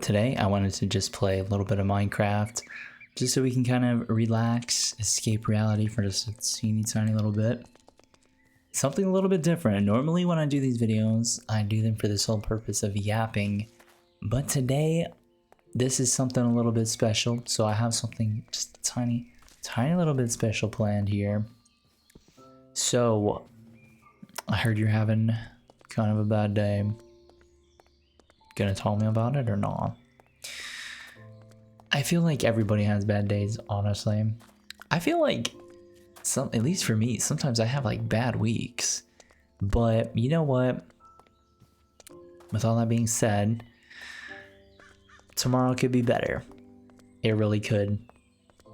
Today I wanted to just play a little bit of Minecraft just so we can kind of relax, escape reality for just a teeny tiny little bit. Something a little bit different. Normally when I do these videos, I do them for the sole purpose of yapping, but today this is something a little bit special, so I have something just a tiny little bit special planned here. So I heard you're having kind of a bad day. Gonna tell me about it or not? I feel like everybody has bad days, honestly. I feel like at least for me, sometimes I have like bad weeks. But you know what? With all that being said, tomorrow could be better. It really could.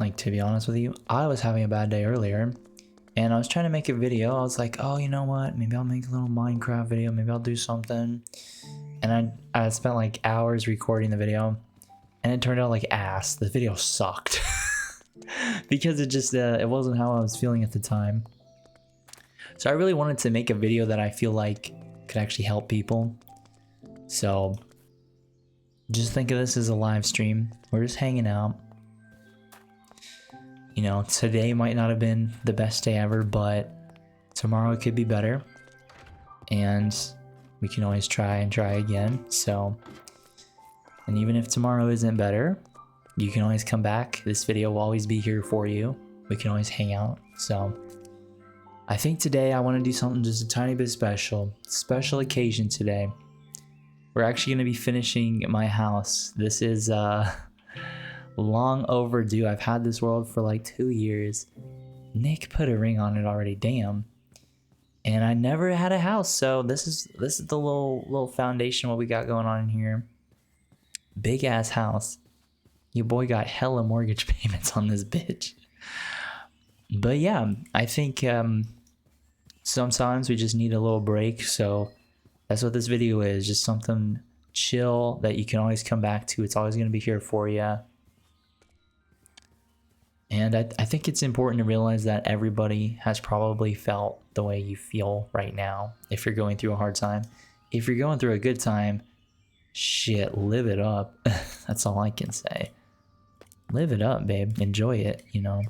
Like, to be honest with you, I was having a bad day earlier and I was trying to make a video. I was like, oh, you know what? Maybe I'll make a little Minecraft video. Maybe I'll do something. And I spent like hours recording the video and it turned out like ass. The video sucked because it wasn't how I was feeling at the time. So I really wanted to make a video that I feel like could actually help people. So just think of this as a live stream. We're just hanging out. You know, today might not have been the best day ever, but tomorrow it could be better. And we can always try again. So, and even if tomorrow isn't better, you can always come back. This video will always be here for you. We can always hang out. So I think today I want to do something just a tiny bit special. Special occasion today. We're actually going to be finishing my house. This is long overdue. I've had this world for like 2 years. Nick put a ring on it already, damn. And I never had a house, so this is the little foundation what we got going on in here. Big ass house. Your boy got hella mortgage payments on this bitch. But yeah, I think sometimes we just need a little break, so that's what this video is. Just something chill that you can always come back to. It's always going to be here for you. And I think it's important to realize that everybody has probably felt the way you feel right now if you're going through a hard time. If you're going through a good time, shit, live it up. That's all I can say. Live it up, babe. Enjoy it, you know.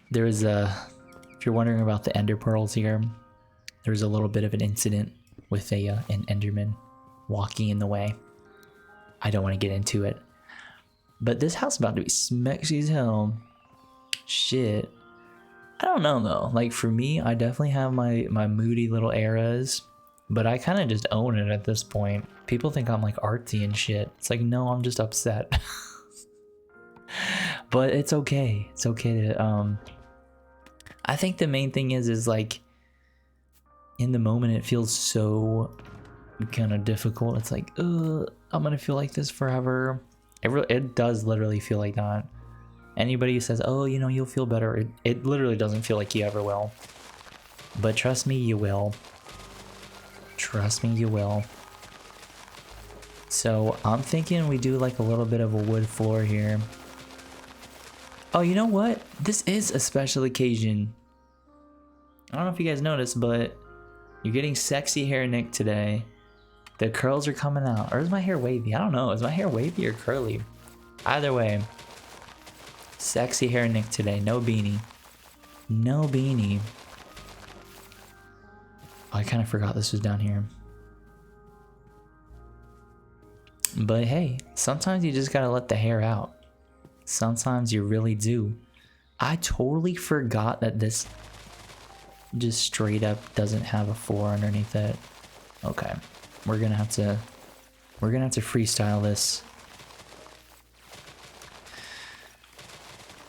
If you're wondering about the ender pearls here, there's a little bit of an incident with an enderman walking in the way. I don't want to get into it. But this house is about to be smexy as hell. Shit. I don't know though. Like for me, I definitely have my moody little eras. But I kind of just own it at this point. People think I'm like artsy and shit. It's like, no, I'm just upset. But it's okay. It's okay to, I think the main thing is like, in the moment it feels so kind of difficult. It's like, I'm gonna feel like this forever. It does literally feel like that. Anybody who says, oh, you know, you'll feel better, it literally doesn't feel like you ever will. But trust me, you will. Trust me, you will. So I'm thinking we do like a little bit of a wood floor here. Oh, you know what? This is a special occasion. I don't know if you guys noticed, but you're getting sexy hair Nick today. The curls are coming out. Or is my hair wavy? I don't know. Is my hair wavy or curly? Either way. Sexy hair Nick today. No beanie. No beanie. Oh, I kind of forgot this was down here. But hey, sometimes you just gotta let the hair out. Sometimes you really do. I totally forgot that this just straight up doesn't have a floor underneath it. Okay. We're gonna have to freestyle this.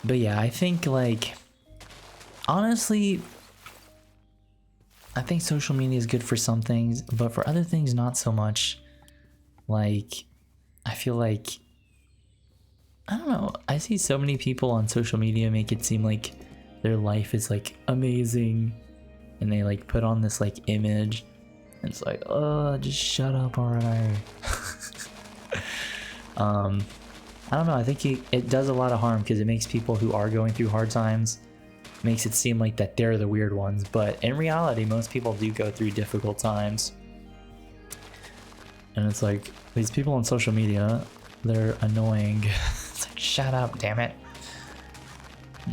But yeah, I think like honestly, I think social media is good for some things, but for other things not so much. Like I feel like I don't know, I see so many people on social media make it seem like their life is like amazing and they like put on this like image. It's like, oh, just shut up already. I don't know, I think it does a lot of harm because it makes people who are going through hard times, makes it seem like that they're the weird ones, but in reality most people do go through difficult times. And it's like, these people on social media, they're annoying. It's like, shut up, damn it.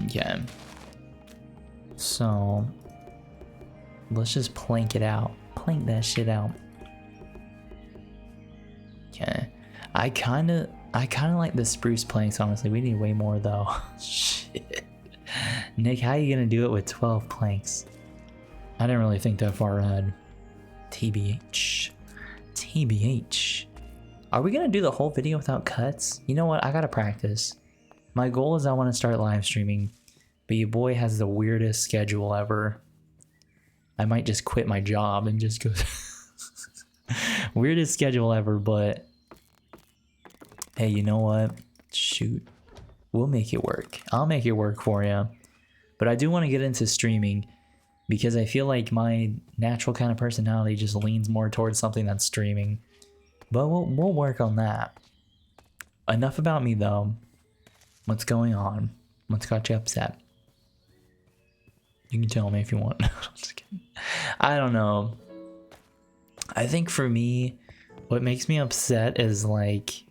Okay. So, let's just plank it out. Plank that shit out. Okay. I kinda like the spruce planks, honestly. We need way more though. Shit. Nick, how are you gonna do it with 12 planks? I didn't really think that far ahead. TBH. TBH. Are we gonna do the whole video without cuts? You know what? I gotta practice. My goal is I want to start live streaming, but your boy has the weirdest schedule ever. I might just quit my job and just go. Weirdest schedule ever, but hey, you know what? Shoot. We'll make it work. I'll make it work for you. But I do want to get into streaming because I feel like my natural kind of personality just leans more towards something that's streaming. But we'll work on that. Enough about me though. What's going on? What's got you upset? You can tell me if you want. I'm just kidding. I don't know. I think for me, what makes me upset is like,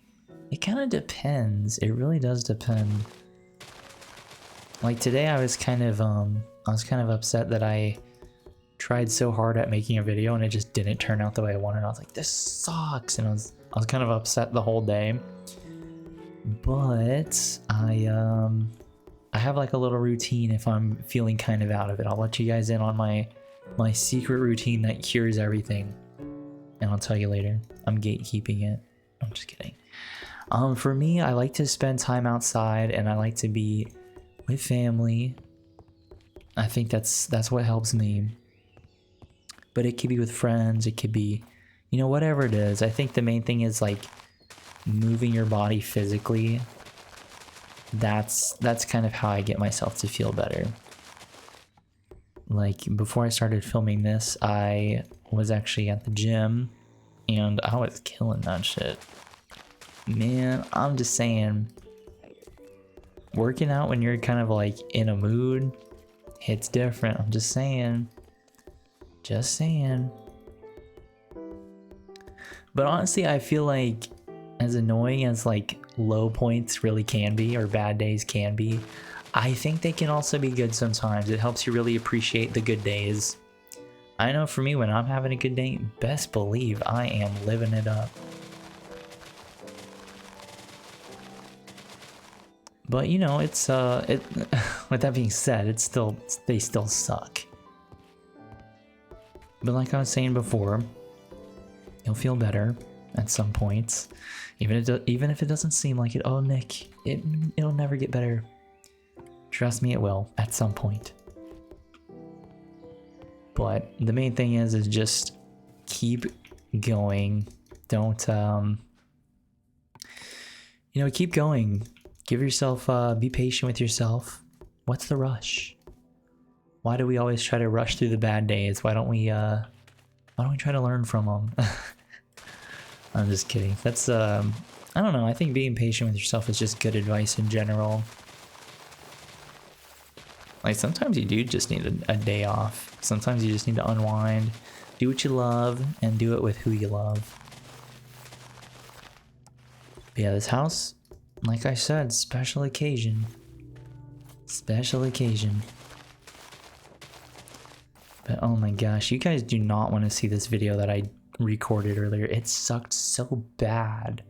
it kind of depends. It really does depend. Like today I was kind of upset that I tried so hard at making a video and it just didn't turn out the way I wanted. I was like, this sucks. And I was kind of upset the whole day. But I have like a little routine if I'm feeling kind of out of it. I'll let you guys in on my secret routine that cures everything. And I'll tell you later. I'm gatekeeping it. I'm just kidding. For me, I like to spend time outside and I like to be with family. I think that's what helps me. But it could be with friends, it could be, you know, whatever it is. I think the main thing is like moving your body physically. That's kind of how I get myself to feel better. Like before I started filming this, I was actually at the gym and I was killing that shit. Man, I'm just saying, working out when you're kind of like in a mood, it's different. I'm just saying. Just saying. But honestly, I feel like as annoying as like low points really can be, or bad days can be, I think they can also be good sometimes. It helps you really appreciate the good days. I know for me, when I'm having a good day, best believe I am living it up. But you know, it's with that being said, they still suck. But like I was saying before, you'll feel better at some points, even if it doesn't seem like it. Oh, Nick, it'll never get better. Trust me, it will at some point. But the main thing is just keep going. Don't keep going. Give yourself, be patient with yourself. What's the rush? Why do we always try to rush through the bad days? Why don't we try to learn from them? I'm just kidding. That's, I don't know. I think being patient with yourself is just good advice in general. Like sometimes you do just need a day off. Sometimes you just need to unwind, do what you love, and do it with who you love. But yeah, this house, like I said, special occasion. Special occasion. But oh my gosh, you guys do not want to see this video that I recorded earlier. It sucked so bad.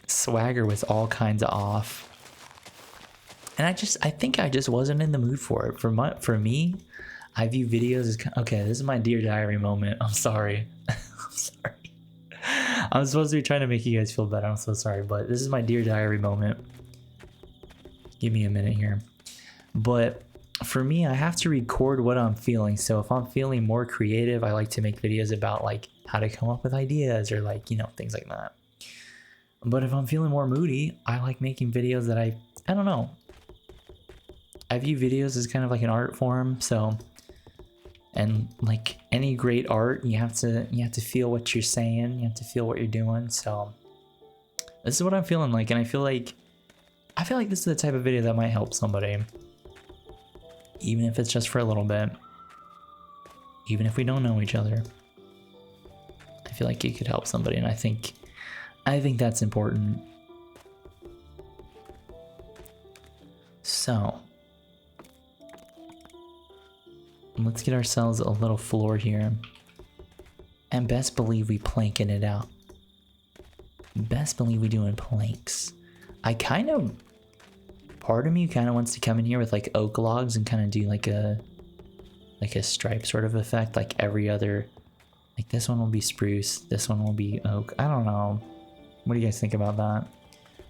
Swagger was all kinds of off. And I think I just wasn't in the mood for it. For me, I view videos as, okay, this is my Dear Diary moment. I'm sorry. I'm sorry. I'm supposed to be trying to make you guys feel better. I'm so sorry, but this is my Dear Diary moment. Give me a minute here. But for me, I have to record what I'm feeling. So if I'm feeling more creative, I like to make videos about like how to come up with ideas or like, you know, things like that. But if I'm feeling more moody, I like making videos that I don't know. I view videos as kind of like an art form. So, and like any great art, you have to feel what you're saying. You have to feel what you're doing. So this is what I'm feeling like. And I feel like this is the type of video that might help somebody. Even if it's just for a little bit. Even if we don't know each other. I feel like it could help somebody, and I think that's important. So let's get ourselves a little floor here, and best believe we planking it out. Best believe we doing planks. Part of me kind of wants to come in here with like oak logs and kind of do like a stripe sort of effect, like every other, like this one will be spruce, this one will be oak. I don't know. What do you guys think about that?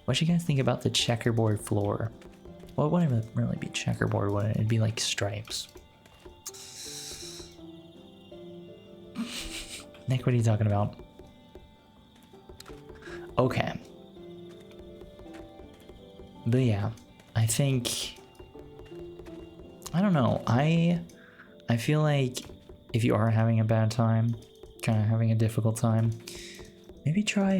What do you guys think about the checkerboard floor? Well, it wouldn't really be checkerboard, would it? It'd be like stripes. Nick, what are you talking about? Okay. But yeah, I think, I don't know. I feel like if you are having a bad time, kind of having a difficult time, maybe try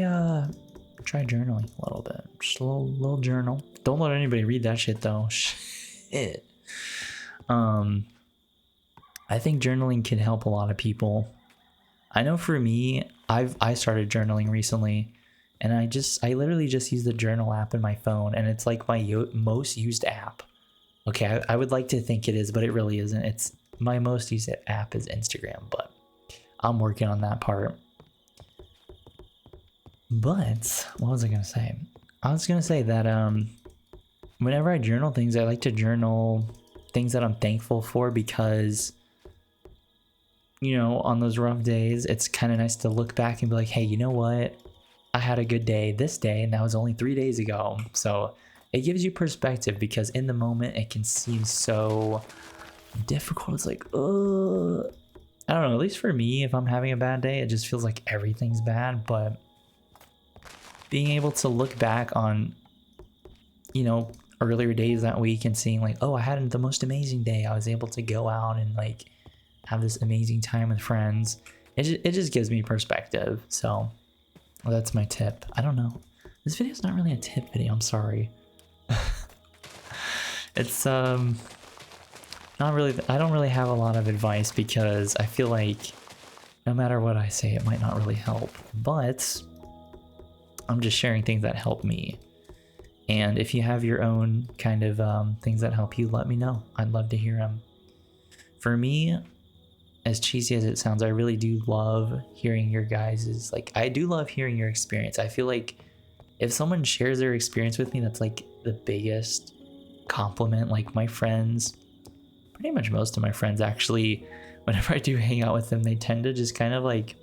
journaling a little bit. Just a little journal. Don't let anybody read that shit though. Shit. I think journaling can help a lot of people. I know for me, I started journaling recently, and I literally just use the journal app in my phone, and it's like my most used app. Okay, I would like to think it is, but it really isn't. It's my most used app is Instagram, but I'm working on that part. But what was I gonna say? I was gonna say that whenever I journal things, I like to journal things that I'm thankful for, because, you know, on those rough days, it's kind of nice to look back and be like, hey, you know what? I had a good day this day, and that was only 3 days ago. So it gives you perspective, because in the moment it can seem so difficult. It's like, I don't know, at least for me, if I'm having a bad day, it just feels like everything's bad. But being able to look back on, you know, earlier days that week and seeing like, oh, I had the most amazing day. I was able to go out and like have this amazing time with friends. It just gives me perspective. So well, that's my tip. I don't know. This video is not really a tip video. I'm sorry. It's not really. I don't really have a lot of advice, because I feel like no matter what I say, it might not really help. But I'm just sharing things that help me. And if you have your own kind of things that help you, let me know. I'd love to hear them. For me, as cheesy as it sounds, I really do love hearing your guys's, like, I do love hearing your experience. I feel like if someone shares their experience with me, that's like the biggest compliment. Like my friends, pretty much most of my friends actually, whenever I do hang out with them, they tend to just kind of like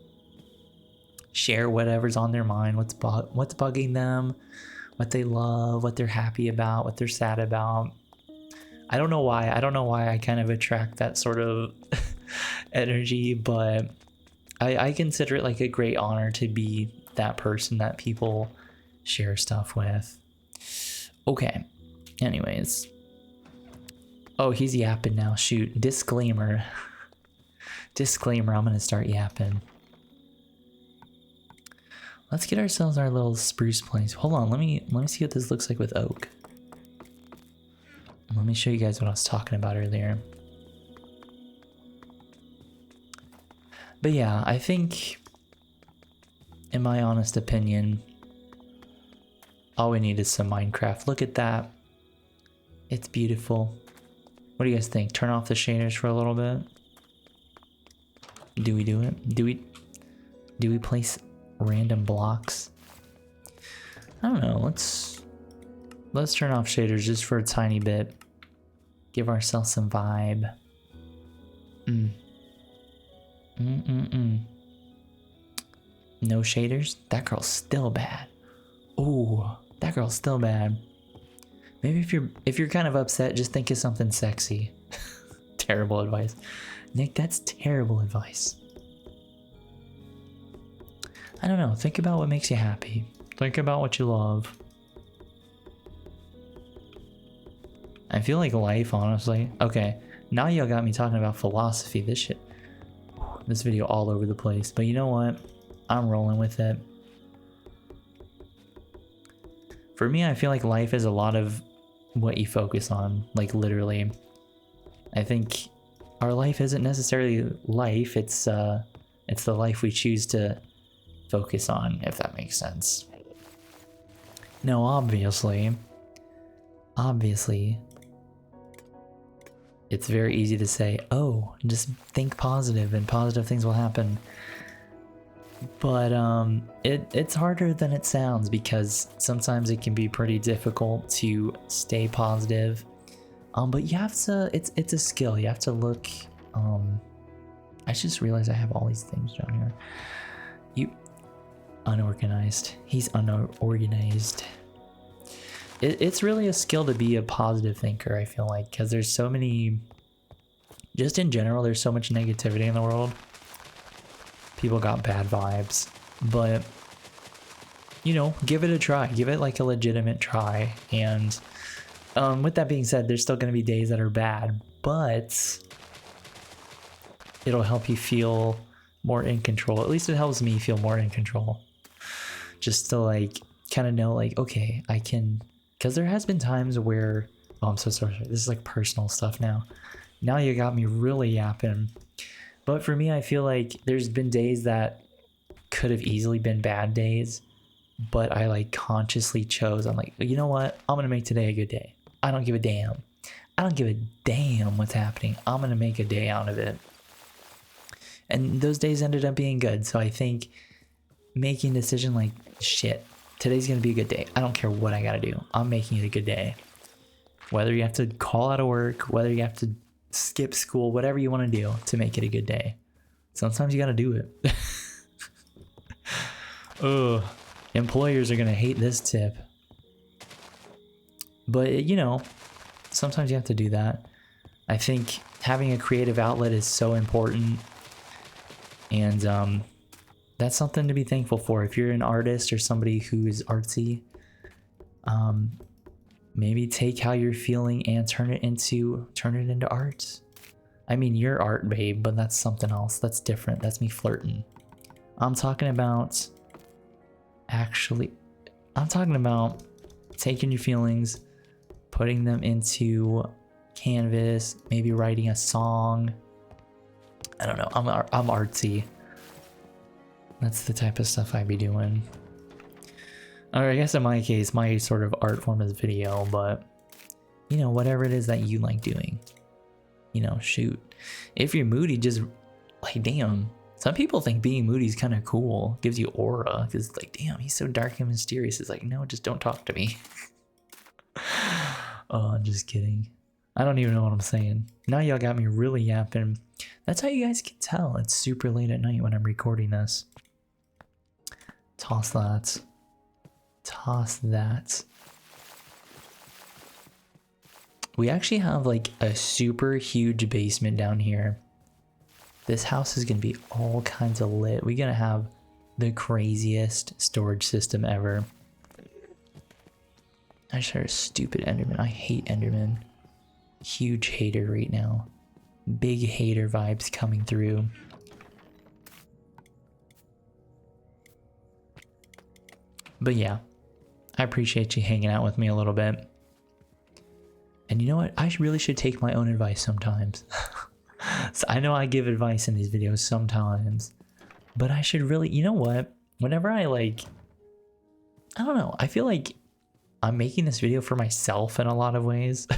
share whatever's on their mind, what's bugging them, what they love, what they're happy about, what they're sad about. I don't know why I kind of attract that sort of energy, but I consider it like a great honor to be that person that people share stuff with. Okay, anyways. Oh, he's yapping now. Shoot, disclaimer. Disclaimer, I'm gonna start yapping. Let's get ourselves our little spruce place. Hold on, let me see what this looks like with oak. Let me show you guys what I was talking about earlier. But yeah, I think, in my honest opinion, all we need is some Minecraft. Look at that. It's beautiful. What do you guys think? Turn off the shaders for a little bit? Do we do it? Do we place random blocks? I don't know. Let's turn off shaders just for a tiny bit. Give ourselves some vibe. No shaders? That girl's still bad. Ooh, that girl's still bad. Maybe if you're kind of upset, just think of something sexy. Terrible advice. Nick, that's terrible advice. I don't know. Think about what makes you happy. Think about what you love. I feel like life, honestly. Okay, now y'all got me talking about philosophy. This video all over the place. But you know what? I'm rolling with it. For me, I feel like life is a lot of what you focus on, like literally. I think our life isn't necessarily life, it's the life we choose to focus on, if that makes sense. No, obviously, it's very easy to say, oh, just think positive and positive things will happen. But it's harder than it sounds, because sometimes it can be pretty difficult to stay positive. But you have to, it's a skill. You have to look, I just realized I have all these things down here. Unorganized. He's unorganized. It's really a skill to be a positive thinker, I feel like, because there's so many, just in general, there's so much negativity in the world. People got bad vibes, but you know, give it a try. Give it like a legitimate try. And with that being said, there's still going to be days that are bad, but it'll help you feel more in control. At least it helps me feel more in control. Just to like kind of know like, okay, I can, because there has been times where, oh, I'm so sorry. This is like personal stuff now. Now you got me really yapping. But for me, I feel like there's been days that could have easily been bad days, but I like consciously chose, I'm like, you know what? I'm going to make today a good day. I don't give a damn. I don't give a damn what's happening. I'm going to make a day out of it. And those days ended up being good. So I think making a decision like, shit, today's going to be a good day. I don't care what I got to do. I'm making it a good day. Whether you have to call out of work, whether you have to skip school, whatever you want to do to make it a good day. Sometimes you got to do it. Ugh. Employers are going to hate this tip. But, you know, sometimes you have to do that. I think having a creative outlet is so important. And that's something to be thankful for. If you're an artist or somebody who is artsy, maybe take how you're feeling and turn it into art. I mean, you're art, babe, but that's something else. That's different. That's me flirting. I'm talking about taking your feelings, putting them into canvas, maybe writing a song. I don't know. I'm artsy. That's the type of stuff I'd be doing. Or I guess in my case, my sort of art form is video, but you know, whatever it is that you like doing, you know, shoot. If you're moody, just like, damn. Some people think being moody is kind of cool, gives you aura, because it's like, damn, he's so dark and mysterious. It's like, no, just don't talk to me. Oh, I'm just kidding. I don't even know what I'm saying. Now y'all got me really yapping. That's how you guys can tell. It's super late at night when I'm recording this. Toss that. Toss that. We actually have like a super huge basement down here. This house is gonna be all kinds of lit. We're gonna have the craziest storage system ever. I just heard a stupid Enderman. I hate Enderman. Huge hater right now. Big hater vibes coming through. But yeah, I appreciate you hanging out with me a little bit. And you know what? I really should take my own advice sometimes. So I know I give advice in these videos sometimes, but I should really, you know what? Whenever I like, I don't know, I feel like I'm making this video for myself in a lot of ways.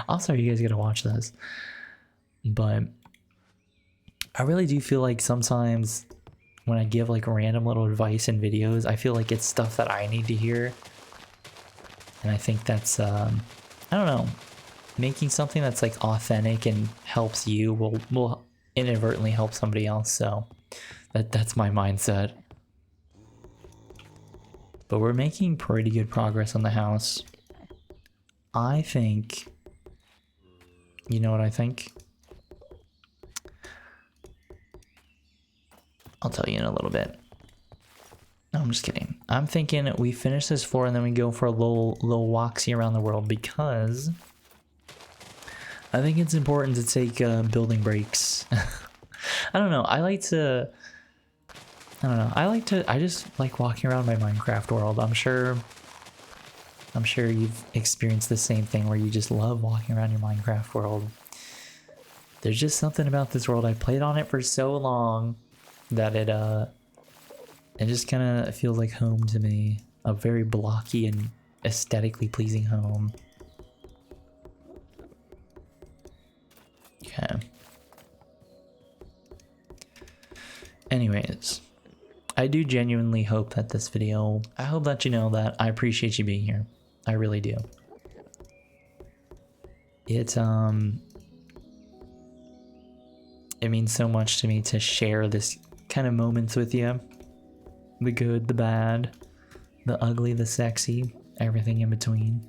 I'm sorry you guys gotta watch this. But I really do feel like sometimes when I give like random little advice in videos, I feel like it's stuff that I need to hear. And I think that's, I don't know, making something that's like authentic and helps you will inadvertently help somebody else. So that's my mindset. But we're making pretty good progress on the house. I think, you know what I think? I'll tell you in a little bit. No, I'm just kidding. I'm thinking we finish this floor and then we go for a little walksy around the world, because I think it's important to take building breaks. I don't know. I just like walking around my Minecraft world. I'm sure you've experienced the same thing where you just love walking around your Minecraft world. There's just something about this world. I played on it for so long that It just kind of feels like home to me. A very blocky and aesthetically pleasing home. Okay. Anyways, I do genuinely hope that this video, I hope that you know that I appreciate you being here. I really do. It means so much to me to share this kind of moments with you. The good, the bad, the ugly, the sexy, everything in between.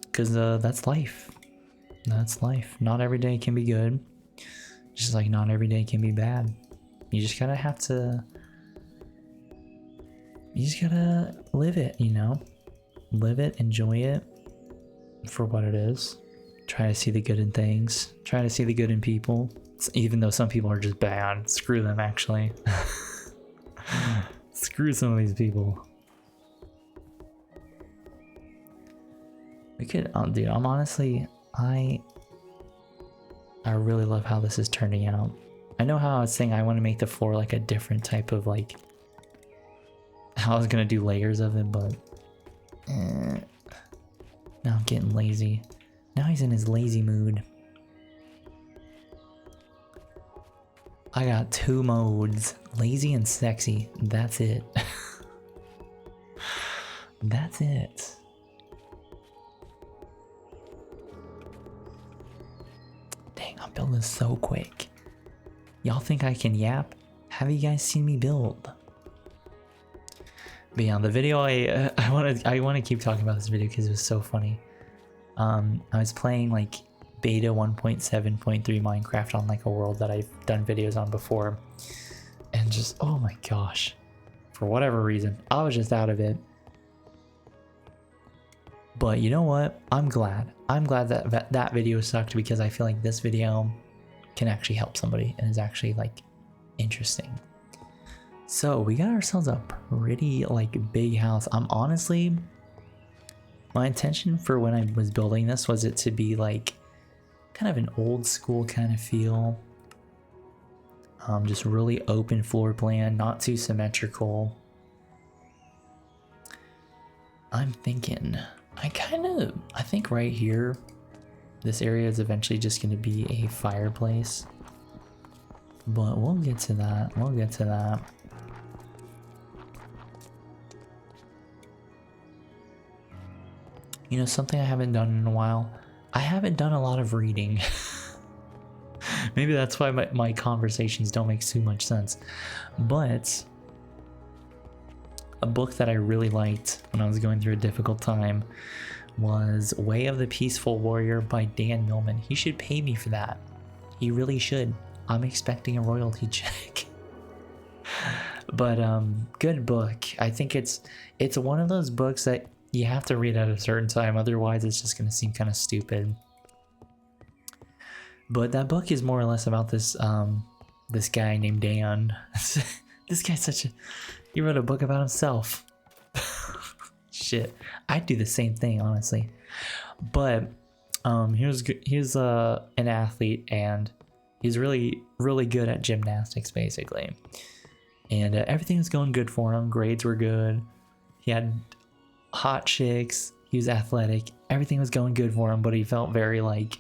Because that's life. That's life. Not every day can be good. Just like not every day can be bad. You just gotta have to... You just gotta live it, you know? Live it, enjoy it for what it is. Try to see the good in things. Try to see the good in people. Even though some people are just bad. Screw them, actually. Screw some of these people. We could, dude, I'm honestly, I really love how this is turning out. I know how I was saying I want to make the floor like a different type of like, how I was gonna do layers of it, but now I'm getting lazy. Now he's in his lazy mood. I got 2 modes, lazy and sexy. That's it. That's it. Dang, I'm building so quick. Y'all think I can yap? Have you guys seen me build? But yeah, the video I want to keep talking about this video because it was so funny. I was playing like beta 1.7.3 Minecraft on like a world that I've done videos on before, and just oh my gosh, for whatever reason I was just out of it. But you know what, I'm glad that video sucked, because I feel like this video can actually help somebody and is actually like interesting. So we got ourselves a pretty like big house. I'm honestly, my intention for when I was building this was it to be like kind of an old school kind of feel. Just really open floor plan, not too symmetrical. I'm thinking, I think right here, this area is eventually just going to be a fireplace. But we'll get to that. We'll get to that. You know, something I haven't done in a while. I haven't done a lot of reading. Maybe that's why my conversations don't make too much sense. But a book that I really liked when I was going through a difficult time was Way of the Peaceful Warrior by Dan Millman. He should pay me for that. He really should. I'm expecting a royalty check. But good book. I think it's one of those books that you have to read at a certain time, otherwise it's just going to seem kind of stupid. But that book is more or less about this this guy named Dan. This guy's he wrote a book about himself. Shit, I'd do the same thing, honestly. But here's an athlete, and he's really good at gymnastics, basically. And everything was going good for him. Grades were good. He had hot chicks. He was athletic. Everything was going good for him, but he felt very like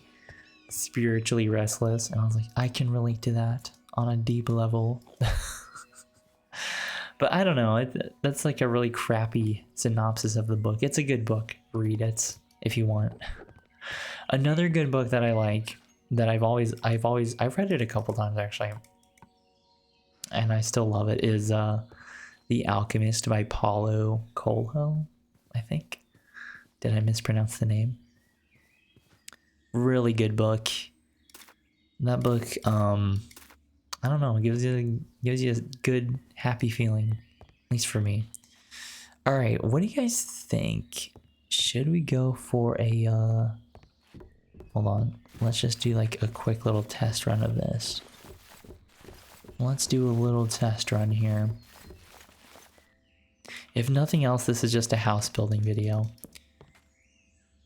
spiritually restless. And I was like, I can relate to that on a deep level. But I don't know. That's like a really crappy synopsis of the book. It's a good book. Read it if you want. Another good book that I like, that I've read it a couple times actually, and I still love it, is The Alchemist by Paulo Coelho, I think. Did I mispronounce the name? Really good book. That book, I don't know, gives you a good, happy feeling, at least for me. All right, what do you guys think? Should we go for a, hold on, let's just do like a quick little test run of this. Let's do a little test run here. If nothing else, this is just a house building video.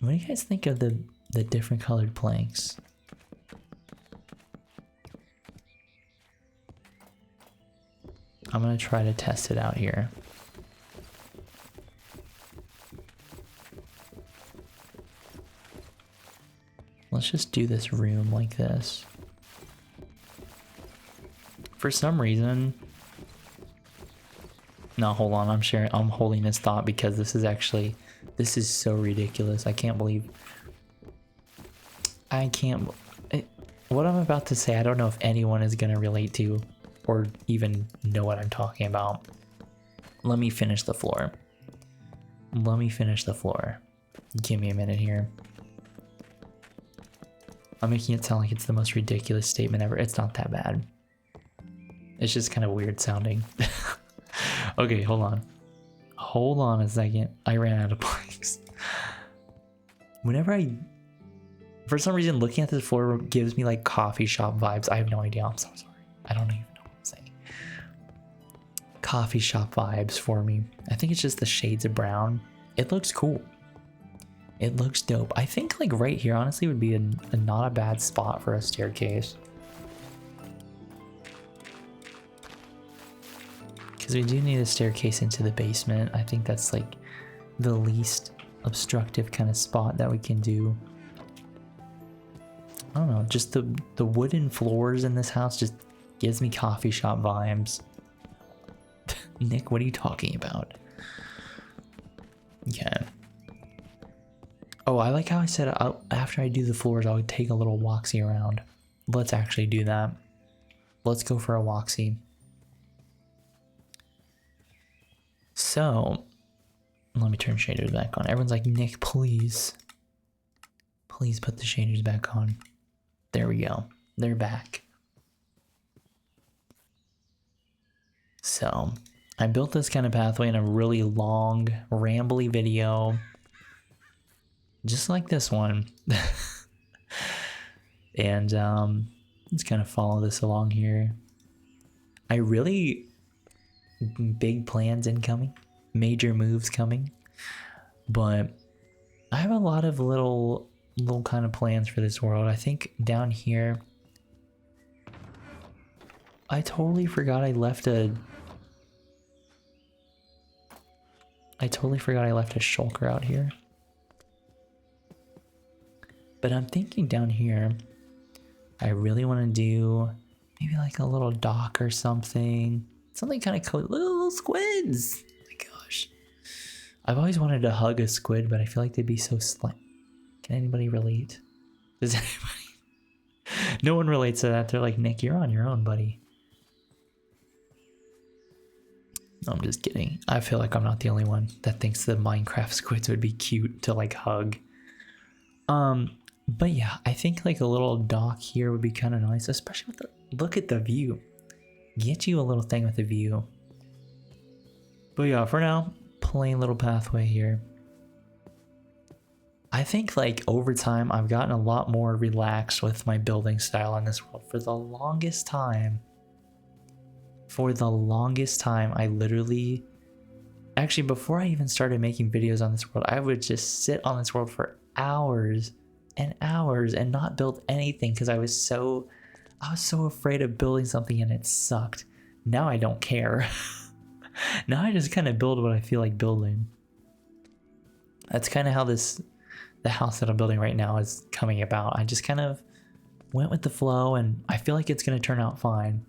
What do you guys think of the different colored planks? I'm gonna try to test it out here. Let's just do this room like this. For some reason... No, hold on, I'm holding this thought because this is so ridiculous. I can't believe... what I'm about to say, I don't know if anyone is gonna relate to or even know what I'm talking about. Let me finish the floor. Give me a minute here. I'm making it sound like it's the most ridiculous statement ever. It's not that bad. It's just kind of weird sounding. Okay, hold on. Hold on a second. I ran out of planks. For some reason, looking at this floor gives me like coffee shop vibes. I have no idea. I'm so sorry. I don't even know what I'm saying. Coffee shop vibes for me. I think it's just the shades of brown. It looks cool. It looks dope. I think like right here, honestly, would be a not a bad spot for a staircase. Because we do need a staircase into the basement. I think that's like the least obstructive kind of spot that we can do. I don't know, just the wooden floors in this house just gives me coffee shop vibes. Nick, what are you talking about? Okay. Oh, I like how I said after I do the floors, I would take a little walksy around. Let's actually do that. Let's go for a walksy. So, let me turn shaders back on. Everyone's like, Nick, please. Please put the shaders back on. There we go. They're back. So, I built this kind of pathway in a really long, rambly video. Just like this one. And let's kind of follow this along here. Big plans incoming. Major moves coming. But I have a lot of little kind of plans for this world. I think down here... I totally forgot I left a shulker out here. But I'm thinking down here, I really want to do maybe like a little dock or something. Something kind of cool. Little squids! Oh my gosh. I've always wanted to hug a squid, but I feel like they'd be so slim. Can anybody relate? Does anybody? No one relates to that. They're like, Nick, you're on your own, buddy. No, I'm just kidding. I feel like I'm not the only one that thinks the Minecraft squids would be cute to like hug. But yeah, I think like a little dock here would be kind of nice, especially with look at the view. Get you a little thing with the view. But yeah, for now, plain little pathway here. I think like over time, I've gotten a lot more relaxed with my building style in this world. For the longest time, I literally, actually before I even started making videos on this world, I would just sit on this world for hours and hours and not build anything because I was so afraid of building something and it sucked. Now I don't care. Now I just kind of build what I feel like building. That's kind of how the house that I'm building right now is coming about. I just kind of went with the flow and I feel like it's going to turn out fine.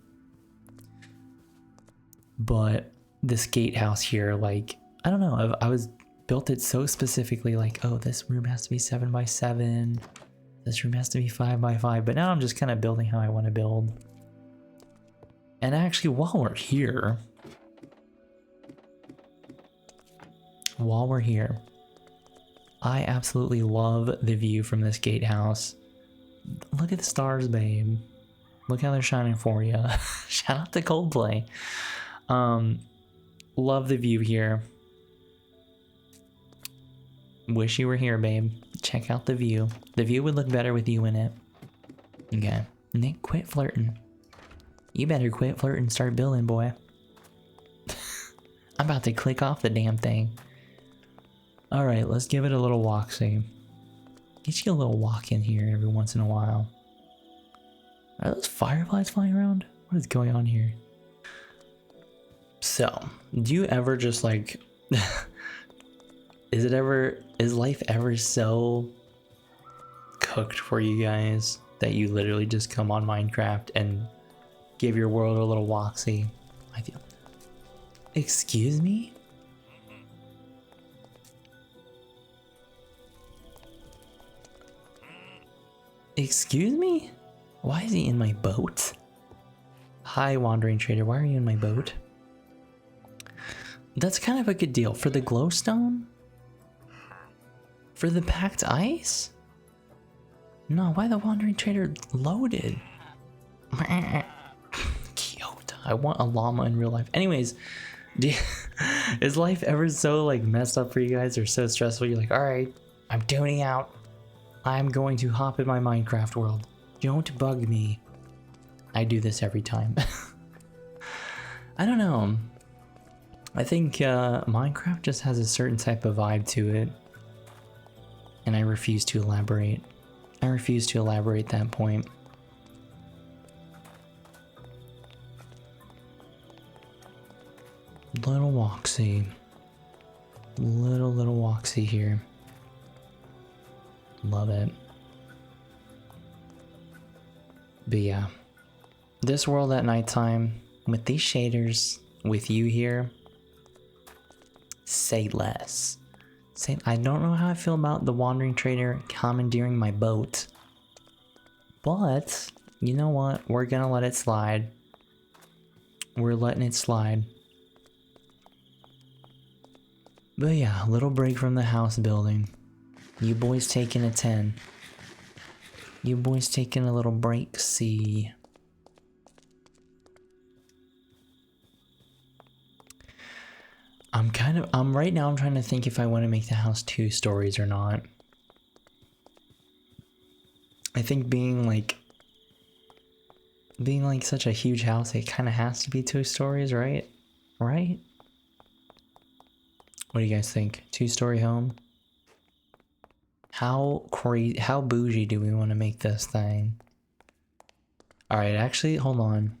But this gatehouse here, like, I don't know, I was built it so specifically, like, oh, this room has to be 7 by 7, this room has to be 5 by 5, but now I'm just kind of building how I want to build. And actually, while we're here, I absolutely love the view from this gatehouse. Look at the stars, babe. Look how they're shining for you. Shout out to Coldplay. Love the view here. Wish you were here, babe. Check out the view. The view would look better with you in it. Okay. Nick, quit flirting. You better quit flirting and start building, boy. I'm about to click off the damn thing. Alright, let's give it a little walk-see. Get you a little walk in here every once in a while. Are those fireflies flying around? What is going on here? So, do you ever just like is life ever so cooked for you guys that you literally just come on Minecraft and give your world a little walksy? I feel. Excuse me? Excuse me? Why is he in my boat? Hi, Wandering Trader, why are you in my boat? That's kind of a good deal. For the glowstone? For the packed ice? No, why the Wandering Trader loaded? Cute. I want a llama in real life. Anyways, is life ever so like messed up for you guys or so stressful? You're like, alright, I'm tuning out. I'm going to hop in my Minecraft world. Don't bug me. I do this every time. I don't know. I think Minecraft just has a certain type of vibe to it. And I refuse to elaborate. I refuse to elaborate that point. Little Woxy. Little Woxy here. Love it. But yeah. This world at nighttime, with these shaders, with you here, say less. I don't know how I feel about the Wandering Trader commandeering my boat. But, you know what? We're gonna let it slide. We're letting it slide. But yeah, a little break from the house building. You boys taking a 10. You boys taking a little break, see. Right now I'm trying to think if I want to make the house 2 stories or not. I think being like such a huge house, it kind of has to be 2 stories, right? Right? What do you guys think? 2-story home? How bougie do we want to make this thing? Alright, actually, hold on.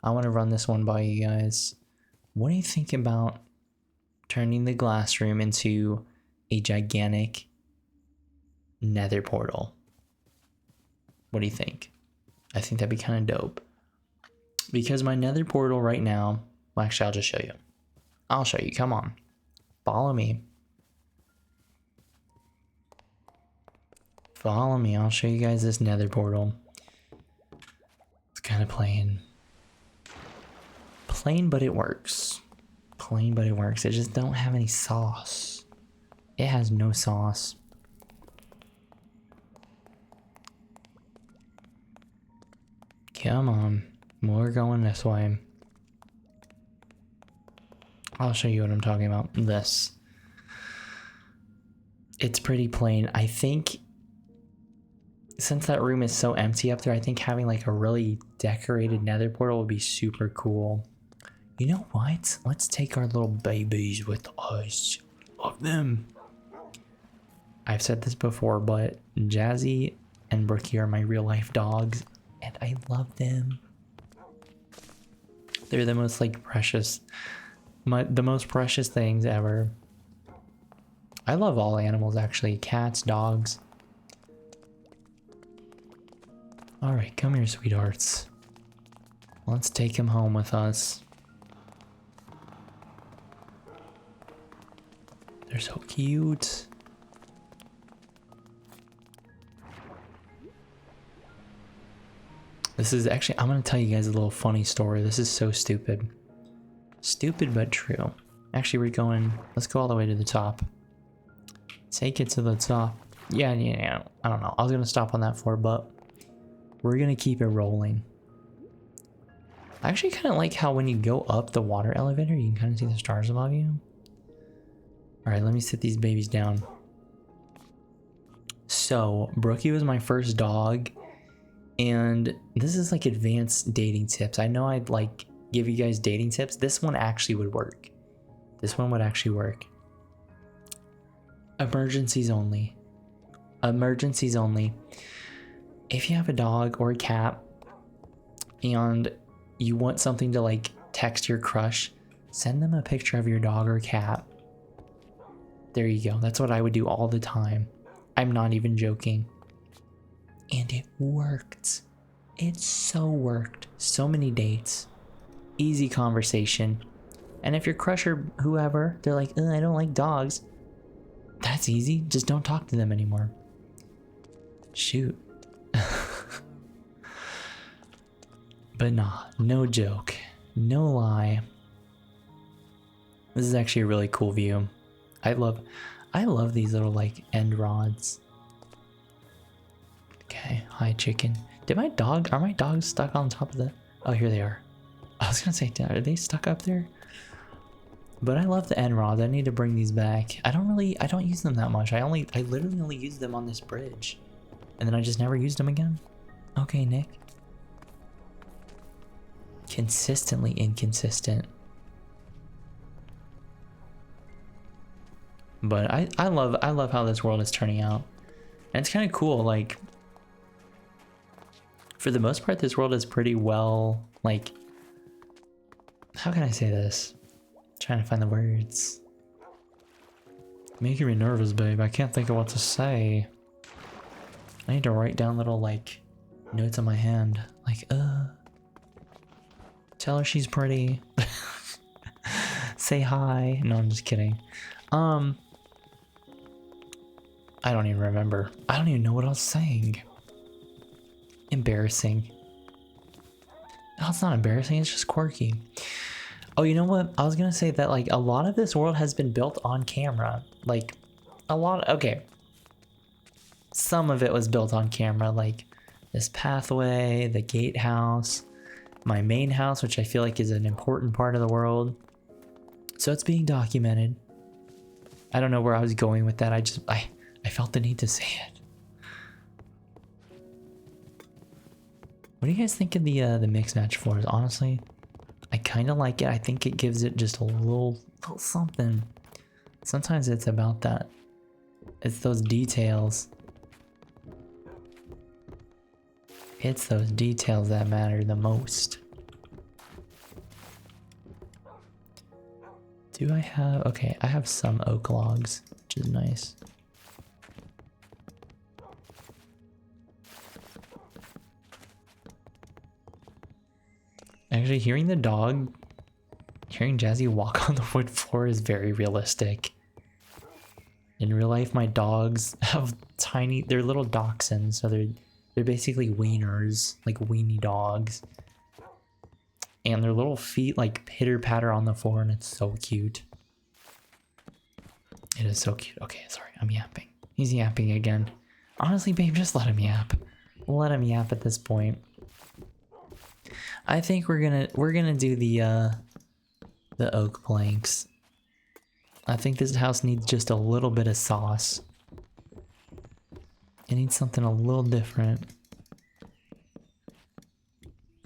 I want to run this one by you guys. What do you think about turning the glass room into a gigantic nether portal? What do you think? I think that'd be kind of dope. Because my nether portal right now... Well, actually, I'll just show you. I'll show you. Come on. Follow me. Follow me. I'll show you guys this nether portal. It's kind of plain. Plain, but it works. Plain, but it works. It just don't have any sauce. It has no sauce. Come on. We're going this way. I'll show you what I'm talking about. This. It's pretty plain. I think since that room is so empty up there, I think having like a really decorated nether portal would be super cool. You know what? Let's take our little babies with us. Love them. I've said this before, but Jazzy and Brookie are my real life dogs, and I love them. They're the most like precious, the most precious things ever. I love all animals actually, cats, dogs. All right, come here, sweethearts. Let's take him home with us. They're so cute. This is actually, I'm gonna tell you guys a little funny story. This is so stupid. Stupid but true. Actually, we're going, let's go all the way to the top. Take it to the top. Yeah, I don't know. I was gonna stop on that floor, but we're gonna keep it rolling. I actually kind of like how when you go up the water elevator, you can kind of see the stars above you. All right, let me sit these babies down. So, Brookie was my first dog, and this is like advanced dating tips. I know I'd like give you guys dating tips. This one actually would work. This one would actually work. Emergencies only. Emergencies only. If you have a dog or a cat and you want something to like text your crush, Send them a picture of your dog or cat. There you go. That's what I would do all the time. I'm not even joking. And it worked. It so worked. So many dates. Easy conversation. And if your crush or whoever, they're like, I don't like dogs. That's easy. Just don't talk to them anymore. Shoot. But nah, no joke. No lie. This is actually a really cool view. I love these little like end rods. Okay, hi chicken. Are my dogs stuck on top of the, oh here they are. I was gonna say, are they stuck up there? But I love the end rods. I need to bring these back. I don't use them that much. I literally only use them on this bridge. And then I just never used them again. Okay, Nick. Consistently inconsistent. But I love how this world is turning out. And it's kind of cool, like for the most part this world is pretty well, like, how can I say this? Trying to find the words. Making me nervous, babe. I can't think of what to say. I need to write down little like notes on my hand. Like, tell her she's pretty. Say hi. No, I'm just kidding. I don't even remember. I don't even know what I was saying. Embarrassing. No, it's not embarrassing, it's just quirky. Oh, you know what? I was gonna say that like a lot of this world has been built on camera. Like a lot, okay. Some of it was built on camera, like this pathway, the gatehouse, my main house, which I feel like is an important part of the world. So it's being documented. I don't know where I was going with that. I felt the need to say it. What do you guys think of the mix match floors? Honestly, I kind of like it. I think it gives it just a little something. Sometimes it's about that. It's those details. It's those details that matter the most. Do I have... Okay, I have some oak logs, which is nice. Actually, hearing Jazzy walk on the wood floor is very realistic. In real life, my dogs have they're little dachshunds, so they're basically wieners, like weenie dogs. And their little feet like pitter patter on the floor, and it's so cute. It is so cute. Okay, sorry, I'm yapping. He's yapping again. Honestly, babe, just let him yap. Let him yap at this point. I think we're gonna do the oak planks. I think this house needs just a little bit of sauce. It needs something a little different.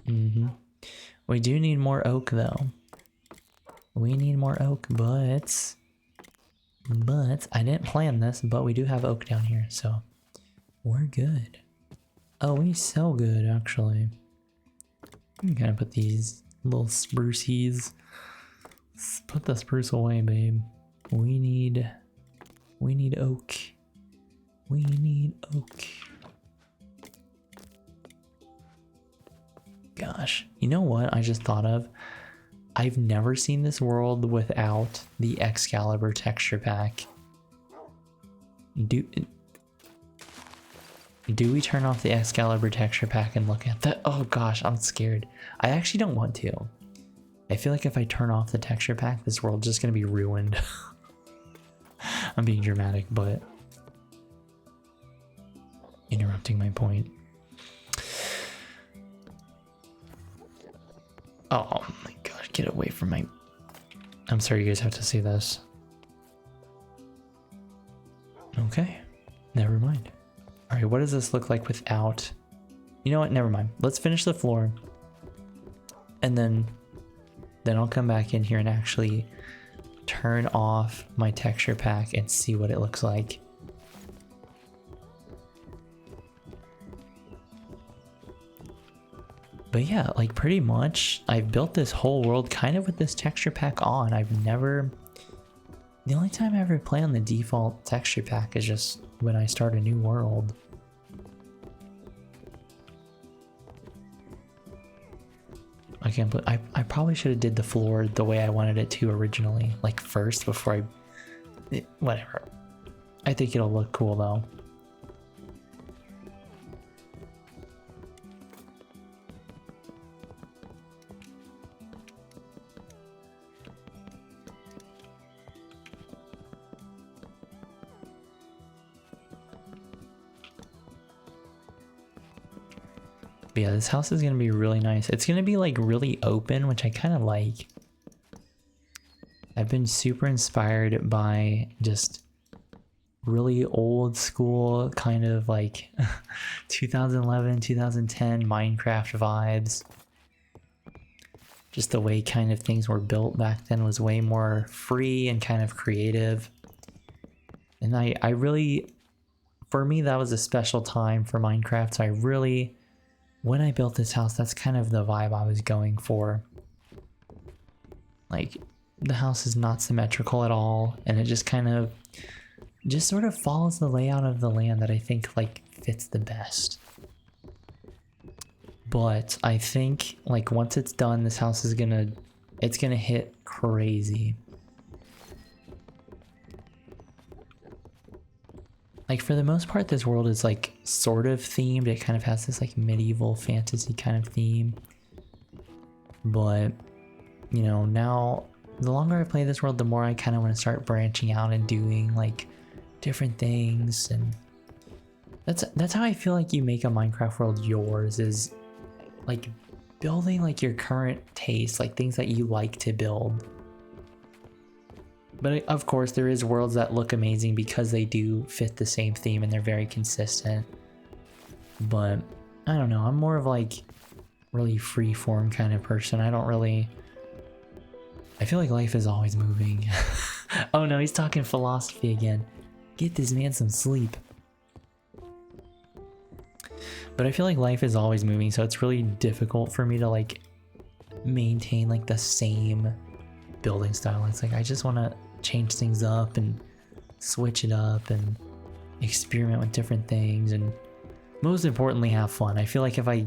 We do need more oak though. We need more oak, but I didn't plan this, but we do have oak down here, so we're good. Oh, we so good actually. I'm gonna put these little spruces. Put the spruce away, babe. We need oak. We need oak. Gosh, you know what I just thought of? I've never seen this world without the Excalibur texture pack. Do we turn off the Excalibur texture pack and look at that? Oh gosh, I'm scared. I actually don't want to. I feel like if I turn off the texture pack, this world's just gonna be ruined. I'm being dramatic, but interrupting my point. Oh my gosh, get away from my... I'm sorry you guys have to see this. Okay, never mind. All right, what does this look like without... You know what, never mind. Let's finish the floor. And then I'll come back in here and actually turn off my texture pack and see what it looks like. But yeah, like pretty much I've built this whole world kind of with this texture pack on. The only time I ever play on the default texture pack is just when I start a new world. I can't put, I probably should have did the floor the way I wanted it to originally, like first before whatever. I think it'll look cool though. But yeah, this house is going to be really nice. It's going to be like really open, which I kind of like. I've been super inspired by just really old school kind of like 2011, 2010 Minecraft vibes. Just the way kind of things were built back then was way more free and kind of creative. And I really, for me, that was a special time for Minecraft. So I really, when I built this house, that's kind of the vibe I was going for. Like, the house is not symmetrical at all, and it just kind of, just sort of follows the layout of the land that I think, like, fits the best. But I think, like, once it's done, this house is it's gonna hit crazy. Like, for the most part, this world is, like, sort of themed. It kind of has this, like, medieval fantasy kind of theme. But, you know, now, the longer I play this world, the more I kind of want to start branching out and doing, like, different things. And that's how I feel like you make a Minecraft world yours, is, like, building, like, your current taste, like, things that you like to build. But of course, there is worlds that look amazing because they do fit the same theme and they're very consistent. But I don't know, I'm more of like really free-form kind of person. I feel like life is always moving. Oh no, he's talking philosophy again. Get this man some sleep. But I feel like life is always moving, so it's really difficult for me to like maintain like the same building style. It's like I just want to change things up and switch it up and experiment with different things, and most importantly have fun. I feel like if I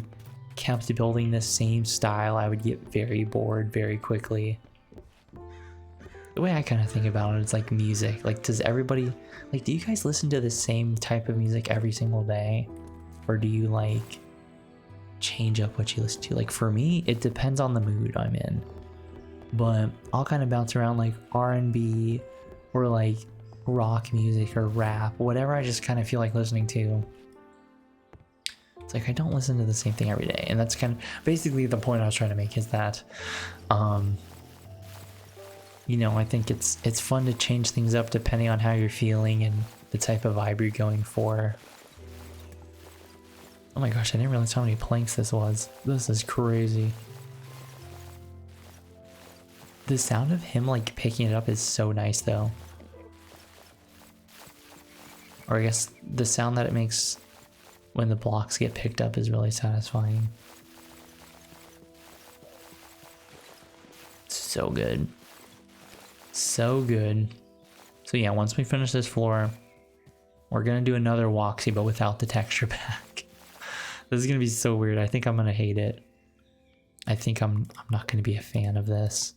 kept building the same style, I would get very bored very quickly. The way I kind of think about it, it's like music. Like, does everybody, like, do you guys listen to the same type of music every single day, or do you like change up what you listen to? Like, for me, it depends on the mood I'm in. But I'll kind of bounce around like R&B or like rock music or rap, whatever I just kind of feel like listening to. It's like I don't listen to the same thing every day, and that's kind of basically the point I was trying to make, is that you know, I think it's fun to change things up depending on how you're feeling and the type of vibe you're going for. Oh my gosh, I didn't realize how many planks this was. This is crazy. The sound of him like picking it up is so nice though. Or I guess the sound that it makes when the blocks get picked up is really satisfying. So good. So good. So yeah, once we finish this floor, we're gonna do another walksy, but without the texture pack. This is gonna be so weird. I think I'm gonna hate it. I think I'm not gonna be a fan of this.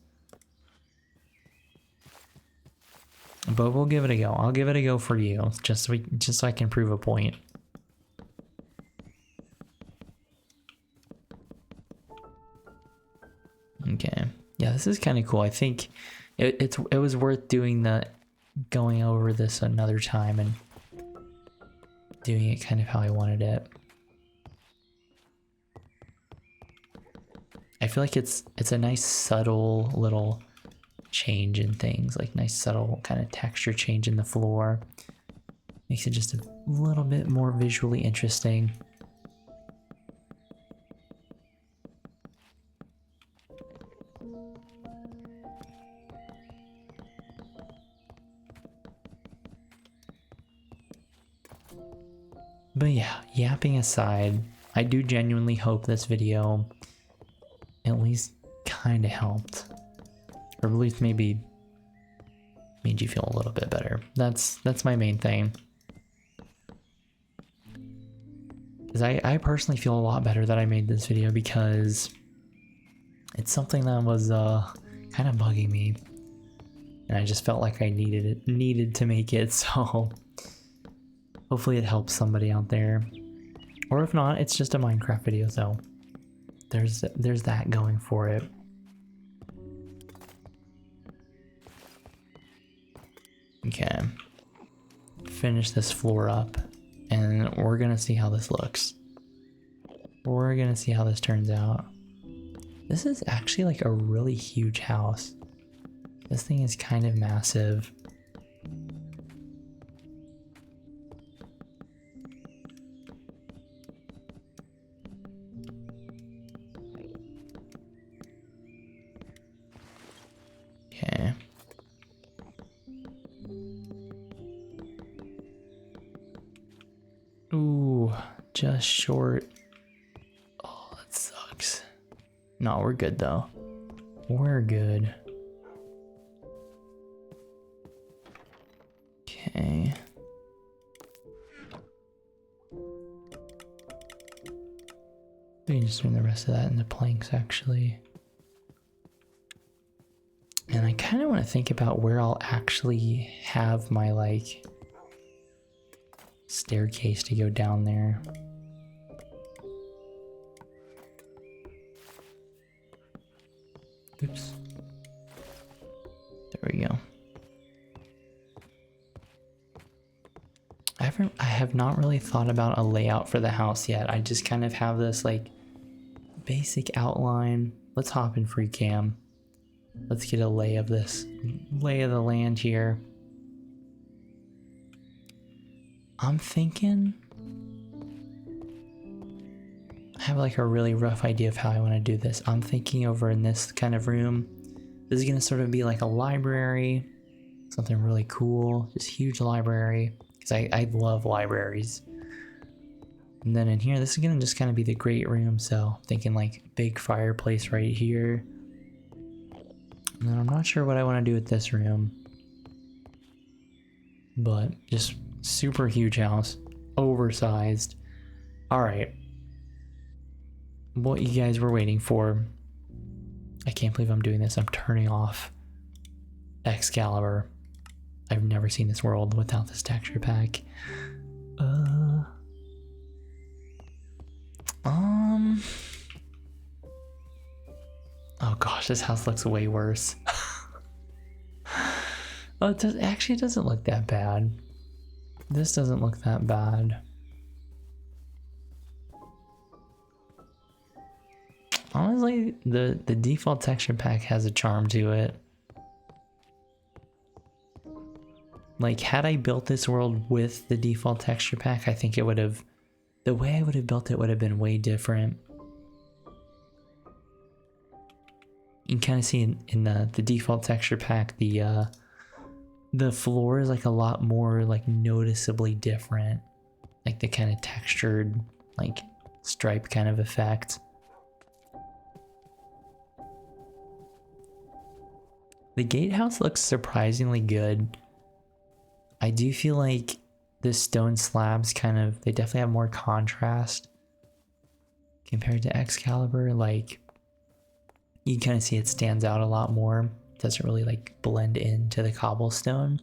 But we'll give it a go. I'll give it a go for you, just so I can prove a point. Okay. Yeah, this is kind of cool. I think it was worth doing going over this another time and doing it kind of how I wanted it. I feel like it's a nice subtle little change in things, like nice subtle kind of texture change in the floor. Makes it just a little bit more visually interesting. But yeah, yapping aside, I do genuinely hope this video at least kind of helped. Or at least maybe made you feel a little bit better. That's my main thing. Because I personally feel a lot better that I made this video because it's something that was kind of bugging me. And I just felt like I needed to make it, so hopefully it helps somebody out there. Or if not, it's just a Minecraft video, so there's that going for it. Okay. Finish this floor up, and we're gonna see how this looks. We're gonna see how this turns out. This is actually like a really huge house. This thing is kind of massive. Okay. Ooh, just short. Oh, that sucks. No, we're good though. We're good. Okay. We can just turn the rest of that into planks actually. And I kind of want to think about where I'll actually have my like staircase to go down there. Oops. There we go. I have not really thought about a layout for the house yet. I just kind of have this like basic outline. Let's hop in free cam. Let's get a lay of the land here. I'm thinking I have like a really rough idea of how I want to do this. I'm thinking over in this kind of room, this is gonna sort of be like a library, something really cool, just huge library, because I love libraries. And then in here, this is gonna just kind of be the great room, so I'm thinking like big fireplace right here. And then I'm not sure what I want to do with this room, but just super huge house, oversized. All right, what you guys were waiting for. I can't believe I'm doing this. I'm turning off Excalibur. I've never seen this world without this texture pack. Oh gosh, this house looks way worse. Oh, it actually doesn't look that bad. This doesn't look that bad. Honestly, the default texture pack has a charm to it. Like, had I built this world with the default texture pack, I think it would have... The way I would have built it would have been way different. You can kind of see in the default texture pack, the floor is like a lot more like noticeably different. Like the kind of textured, like stripe kind of effect. The gatehouse looks surprisingly good. I do feel like the stone slabs they definitely have more contrast compared to Excalibur. Like, you can kind of see it stands out a lot more. It doesn't really like blend into the cobblestone.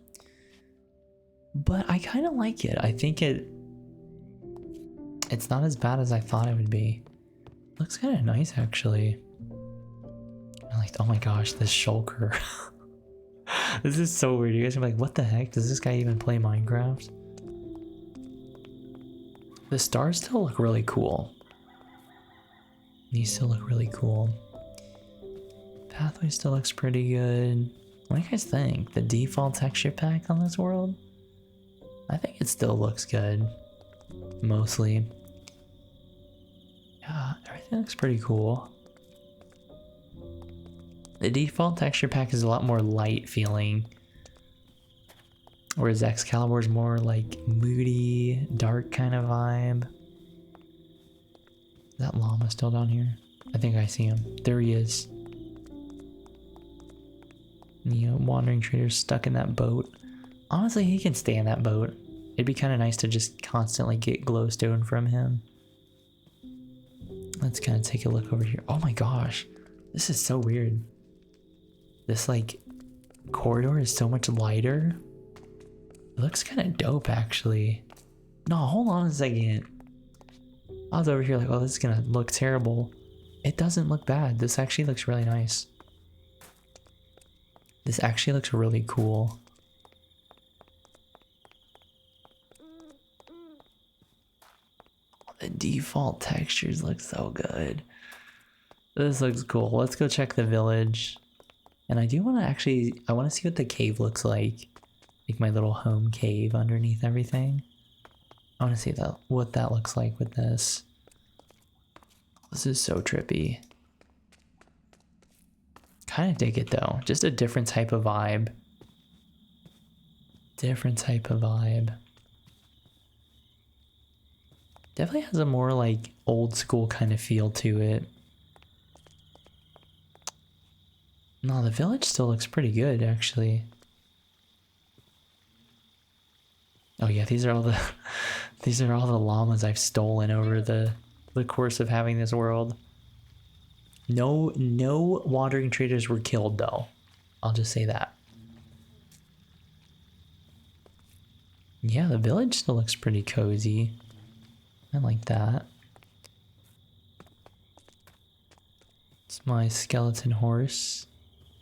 But I kind of like it. I think it's not as bad as I thought it would be. Looks kind of nice actually. I'm like, oh my gosh, this shulker. This is so weird. You guys are like, what the heck? Does this guy even play Minecraft? The stars still look really cool. These still look really cool. Pathway still looks pretty good. What do you guys think? The default texture pack on this world? I think it still looks good. Mostly. Yeah, everything looks pretty cool. The default texture pack is a lot more light feeling. Whereas Excalibur is more like moody, dark kind of vibe. Is that llama still down here? I think I see him. There he is. You know, wandering trader stuck in that boat. Honestly, he can stay in that boat. It'd be kind of nice to just constantly get glowstone from him. Let's kind of take a look over here. Oh my gosh. This is so weird. This like corridor is so much lighter. It looks kind of dope actually. No, hold on a second. I was over here like, oh, this is gonna look terrible. It doesn't look bad. This actually looks really nice. This actually looks really cool. The default textures look so good. This looks cool. Let's go check the village. And I do want to actually, I want to see what the cave looks like. Like my little home cave underneath everything. I want to see that what that looks like with this. This is so trippy. Kind of dig it though. Just a different type of vibe. Different type of vibe. Definitely has a more like old school kind of feel to it. No, the village still looks pretty good actually. Oh yeah, these are all the these are all the llamas I've stolen over the course of having this world. No wandering traders were killed though. I'll just say that. Yeah, the village still looks pretty cozy. I like that. It's my skeleton horse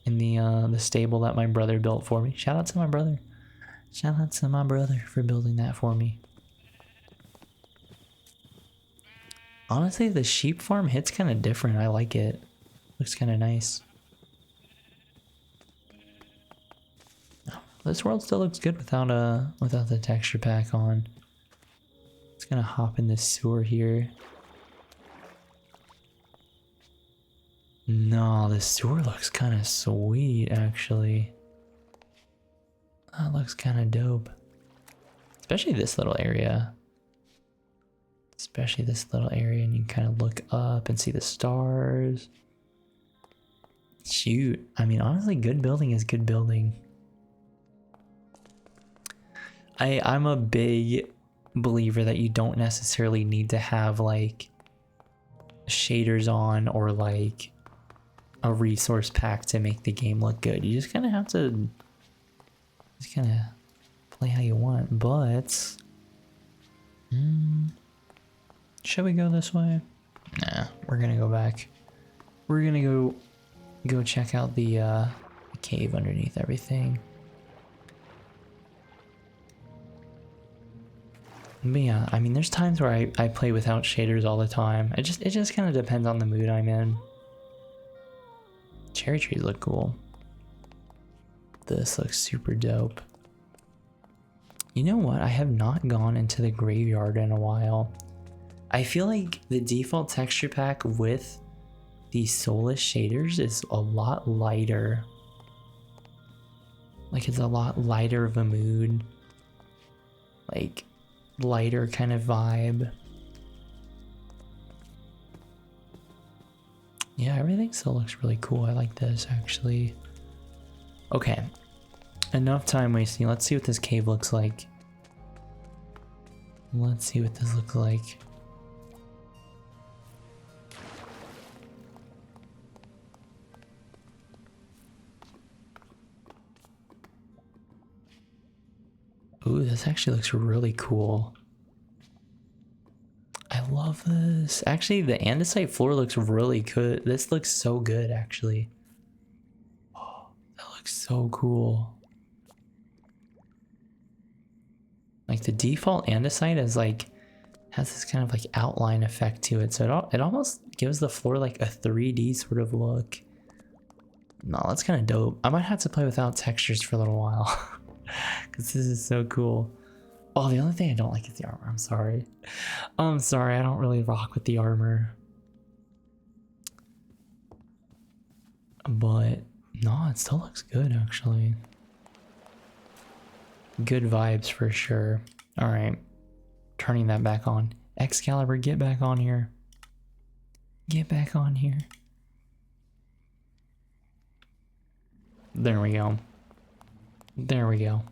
in the stable that my brother built for me. Shout out to my brother. Shout out to my brother for building that for me. Honestly, the sheep farm hits kind of different. I like it. Looks kind of nice. This world still looks good without the texture pack on. It's gonna hop in this sewer here. No, the sewer looks kind of sweet actually. That looks kind of dope. Especially this little area. Especially this little area, and you can kind of look up and see the stars. Shoot, I mean honestly, good building is good building. I'm a big believer that you don't necessarily need to have like shaders on or like a resource pack to make the game look good. You just kind of have to just kind of play how you want. But should we go this way? Nah, we're gonna go back. We're gonna go check out the cave underneath everything. But yeah, I mean, there's times where I play without shaders all the time. It just kind of depends on the mood I'm in. Cherry trees look cool. This looks super dope. You know what? I have not gone into the graveyard in a while. I feel like the default texture pack with the Solas shaders is a lot lighter. Like it's a lot lighter of a mood. Like lighter kind of vibe. Yeah, everything still looks really cool. I like this actually. Okay, enough time wasting. Let's see what this cave looks like. Let's see what this looks like. Ooh, this actually looks really cool. I love this. Actually, the andesite floor looks really good. This looks so good, actually. Oh, that looks so cool. Like the default andesite is like, has this kind of like outline effect to it. So it almost gives the floor like a 3D sort of look. No, that's kind of dope. I might have to play without textures for a little while. Because this is so cool. Oh, the only thing I don't like is the armor. I'm sorry. I'm sorry, I don't really rock with the armor. But no, it still looks good actually. Good vibes for sure. Alright. Turning that back on. Excalibur, get back on here. Get back on here. There we go. There we go.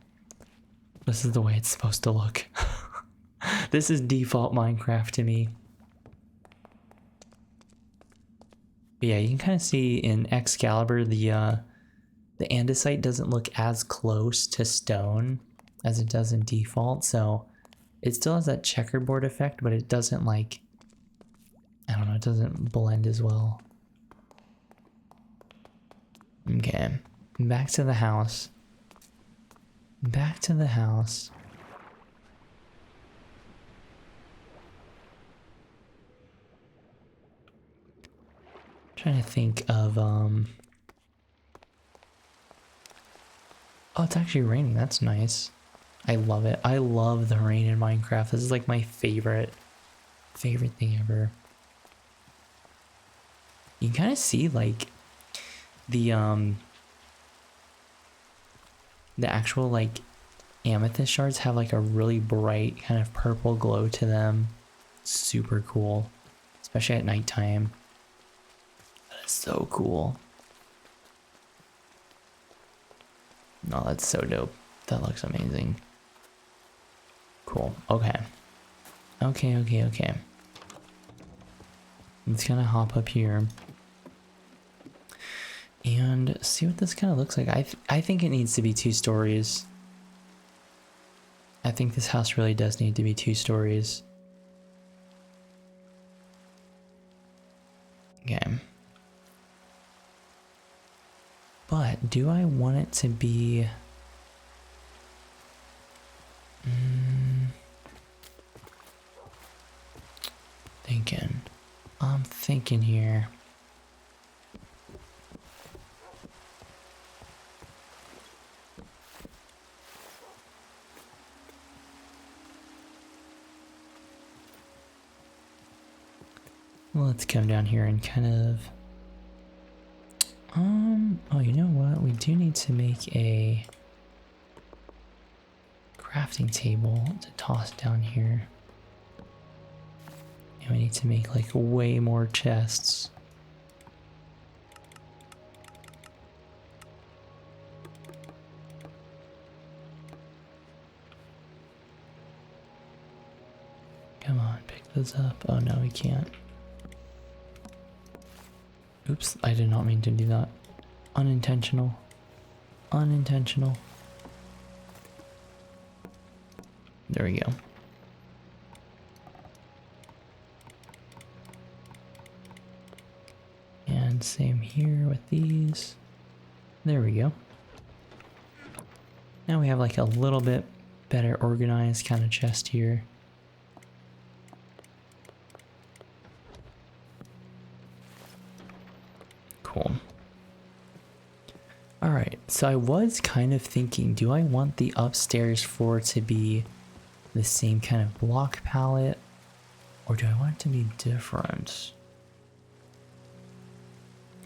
This is the way it's supposed to look. This is default Minecraft to me. But yeah, you can kind of see in Excalibur the andesite doesn't look as close to stone as it does in default, so it still has that checkerboard effect, but it doesn't like, I don't know, it doesn't blend as well. Okay, back to the house. Back to the house. Trying to think of oh, it's actually raining. That's nice. I love it. I love the rain in Minecraft. This is like my favorite thing ever. You can kind of see like the actual like amethyst shards have like a really bright kind of purple glow to them. Super cool, especially at nighttime. That is so cool. No, that's so dope. That looks amazing. Cool. Okay. Okay. Let's kind of hop up here and see what this kind of looks like. I think it needs to be 2 stories. I think this house really does need to be 2 stories. Okay. But do I want it to be... I'm thinking here. Let's come down here and kind of... oh, you know what? We do need to make a crafting table to toss down here. And we need to make like way more chests. Come on, pick those up. Oh no, we can't. Oops, I did not mean to do that. Unintentional. Unintentional. There we go. And same here with these. There we go. Now we have like a little bit better organized kind of chest here. Cool. Alright, so I was kind of thinking, do I want the upstairs floor to be the same kind of block palette, or do I want it to be different?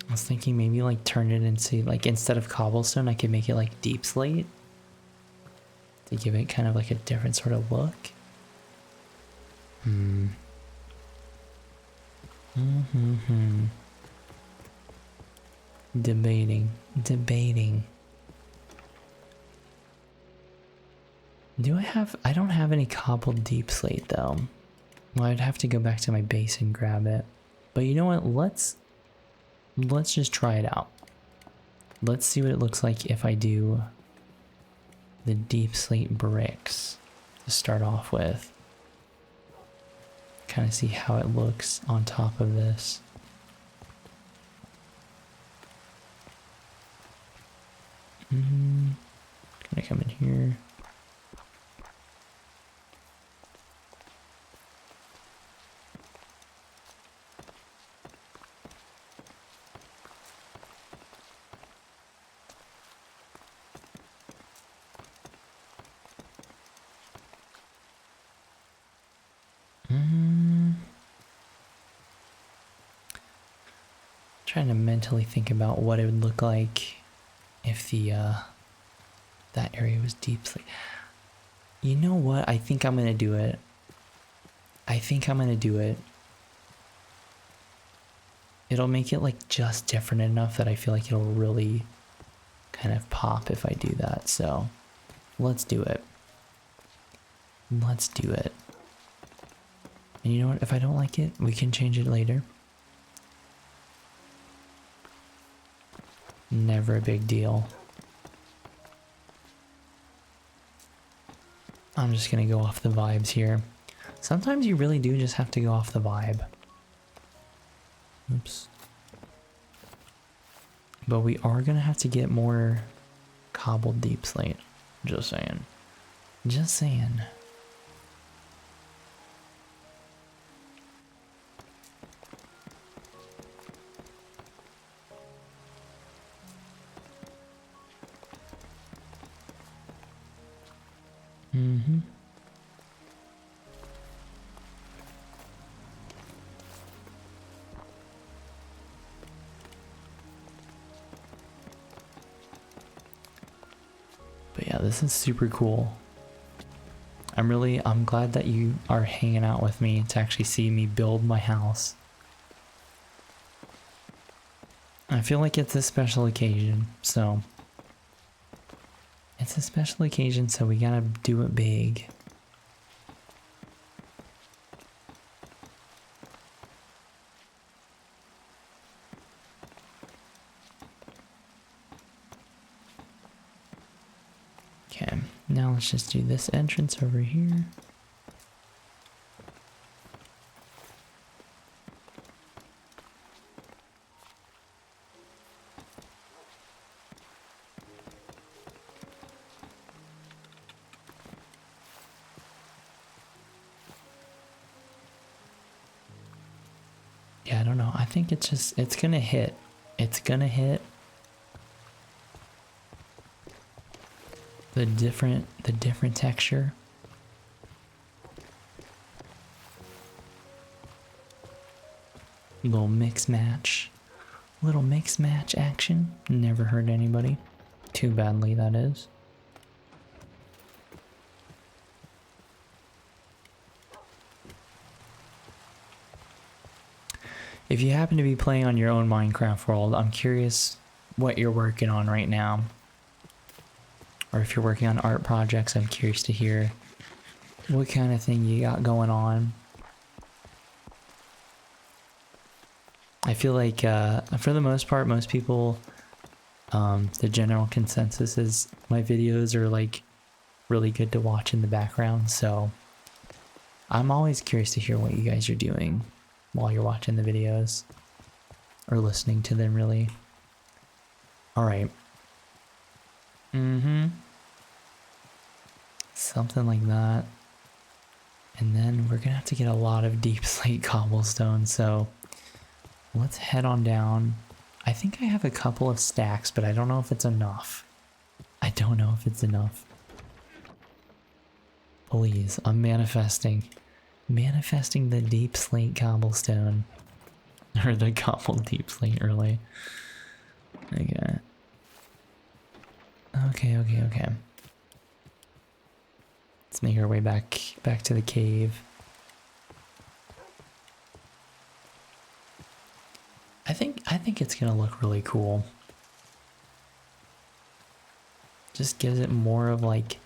I was thinking maybe like turn it into, like instead of cobblestone, I could make it like deep slate to give it kind of like a different sort of look. Debating. I don't have any cobbled deep slate though. Well, I'd have to go back to my base and grab it. But you know what? Let's just try it out. Let's see what it looks like if I do the deep slate bricks to start off with. Kind of see how it looks on top of this. Gonna come in here. Trying to mentally think about what it would look like if the that area was deep slate. You know what? I think I'm gonna do it. it'll make it like just different enough that I feel like it'll really kind of pop if I do that. So let's do it. Let's do it. And you know what? If I don't like it, we can change it later. Never a big deal. I'm just gonna go off the vibes here. Sometimes you really do just have to go off the vibe. Oops. But we are gonna have to get more cobbled deep slate. Just saying. Just saying. Mm-hmm. But yeah, this is super cool. I'm glad that you are hanging out with me to actually see me build my house. I feel like it's a special occasion, so it's a special occasion, so we gotta do it big. Okay, now let's just do this entrance over here. Yeah, I don't know. I think it's gonna hit. It's gonna hit the different texture. Little mix match action. Never hurt anybody. Too badly, that is. If you happen to be playing on your own Minecraft world, I'm curious what you're working on right now. Or if you're working on art projects, I'm curious to hear what kind of thing you got going on. I feel like, for the most part, most people, the general consensus is my videos are like really good to watch in the background. So I'm always curious to hear what you guys are doing while you're watching the videos or listening to them, really. All right. Something like that. And then we're gonna have to get a lot of deep slate cobblestone, so let's head on down. I think I have a couple of stacks, but I don't know if it's enough. I don't know if it's enough. Please, I'm manifesting. Manifesting the deep slate cobblestone. Or the cobbled deep slate, really. Okay. Okay. Let's make our way back to the cave. I think it's gonna look really cool. Just gives it more of like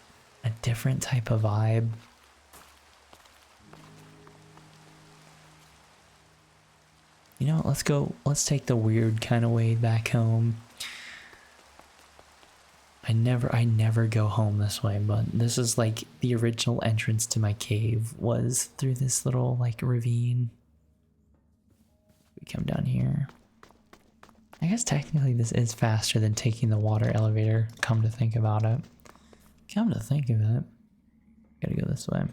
a different type of vibe. You know what, let's take the weird kind of way back home. I never go home this way, but this is like the original entrance to my cave was through this little like ravine. We come down here. I guess technically this is faster than taking the water elevator, come to think about it. Come to think of it. Gotta go this way.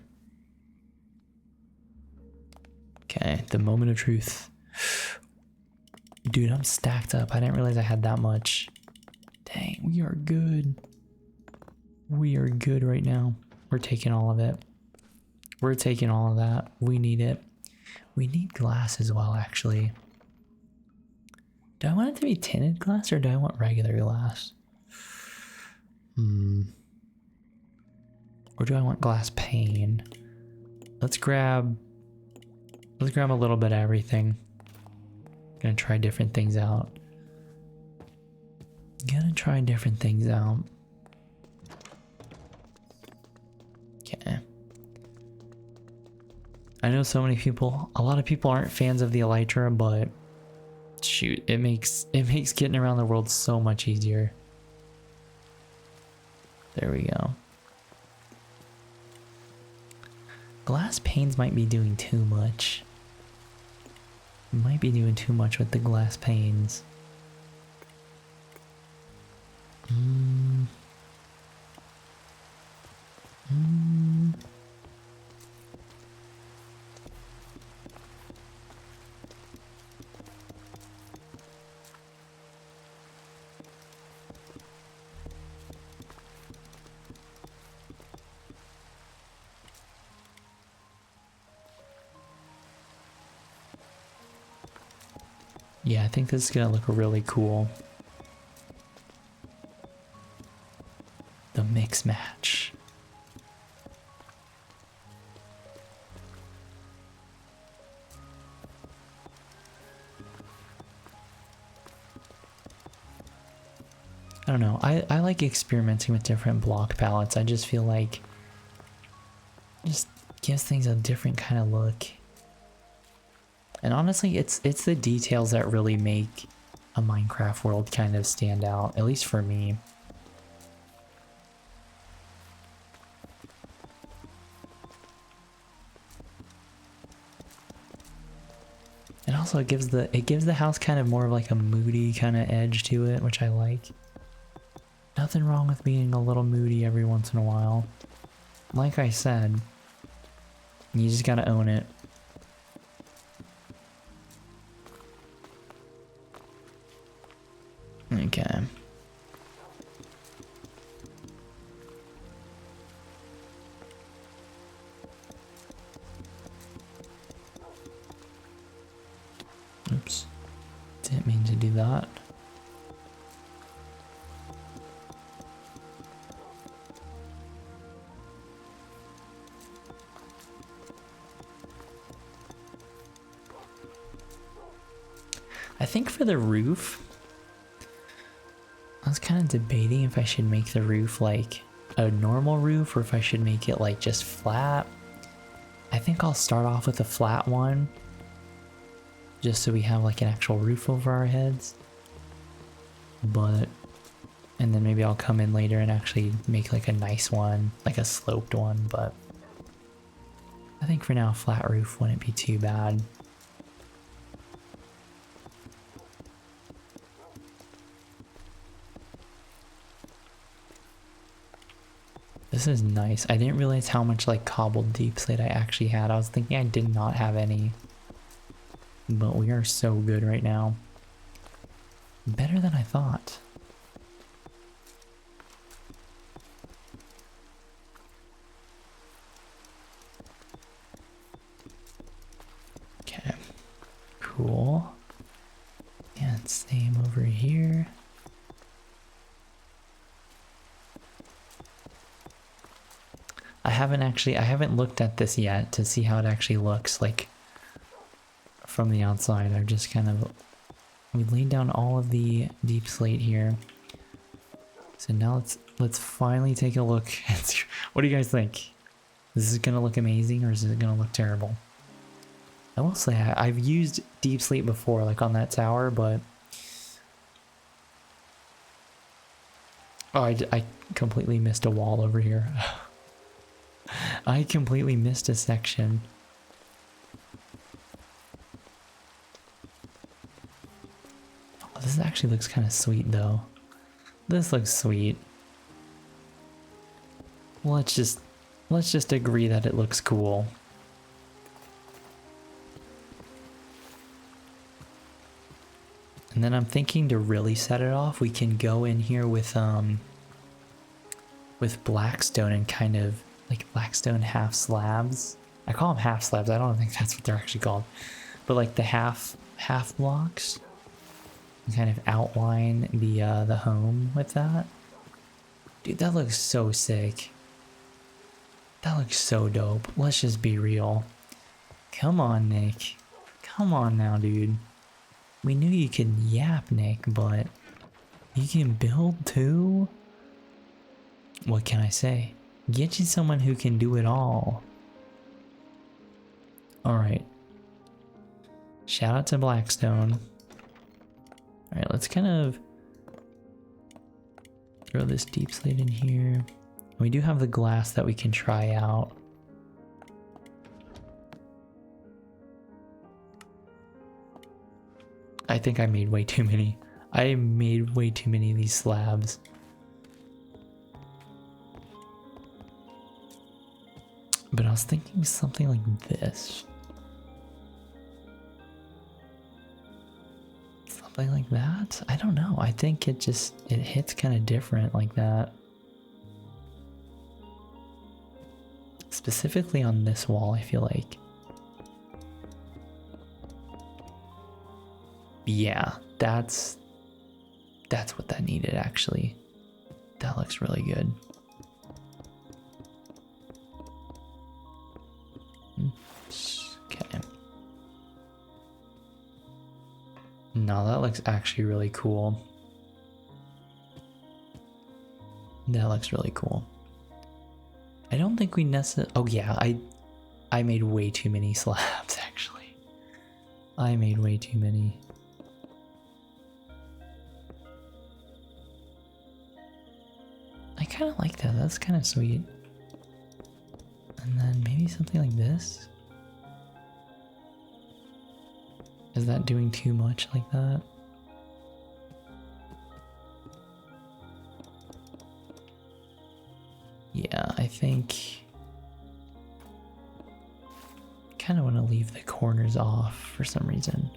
Okay, the moment of truth. Dude, I'm stacked up. I didn't realize I had that much. Dang, we are good. We are good right now. We're taking all of it. We're taking all of that. We need it. We need glass as well, actually. Do I want it to be tinted glass or do I want regular glass? Or do I want glass pane? Let's grab a little bit of everything. Gonna try different things out. Gonna try different things out. Okay. I know so many people, a lot of people aren't fans of the elytra, but shoot, it makes getting around the world so much easier. There we go. Glass panes might be doing too much. Might be doing too much with the glass panes. Yeah, I think this is gonna look really cool. The mix match. I don't know. I like experimenting with different block palettes. I just feel like it just gives things a different kind of look. And honestly, it's the details that really make a Minecraft world kind of stand out, at least for me. And also it gives the house kind of more of like a moody kind of edge to it, which I like. Nothing wrong with being a little moody every once in a while. Like I said, you just gotta own it. Okay. Oops. Didn't mean to do that. I think for the roof, I was kind of debating if I should make the roof like a normal roof or if I should make it like just flat. I think I'll start off with a flat one just so we have like an actual roof over our heads. And then maybe I'll come in later and actually make like a nice one, like a sloped one, but I think for now a flat roof wouldn't be too bad. This is nice. I didn't realize how much like cobbled deep slate I actually had. I was thinking I did not have any. But we are so good right now. Better than I thought. Okay. Cool. And same over here. I haven't looked at this yet to see how it actually looks like from the outside. I've just we laid down all of the deep slate here. So now let's finally take a look. What do you guys think? Is this gonna look amazing or is it gonna look terrible? I will say I've used deep slate before, like on that tower, but oh, I completely missed a wall over here. I completely missed a section. Oh, this actually looks kind of sweet though. This looks sweet. Let's just agree that it looks cool. And then I'm thinking to really set it off, we can go in here with blackstone and kind of like blackstone half slabs. I call them half slabs. I don't think that's what they're actually called, but like the half blocks. And kind of outline the home with that. Dude, that looks so sick. That looks so dope. Let's just be real. Come on, Nick. Come on now, dude. We knew you could yap, Nick, but you can build too? What can I say? Get you someone who can do it all. Alright. Shout out to Blackstone. Alright, let's kind of throw this deep slate in here. We do have the glass that we can try out. I think I made way too many. I made way too many of these slabs. But I was thinking something like this. Something like that? I don't know. I think it hits kind of different like that. Specifically on this wall, I feel like. Yeah, that's what that needed actually. That looks really good. Okay. No, that looks actually really cool. That looks really cool. I don't think we necessarily... Oh yeah, I made way too many slabs actually. I made way too many. I kind of like that. That's kind of sweet. And then maybe something like this. Is that doing too much like that? Yeah, I think kind of want to leave the corners off for some reason.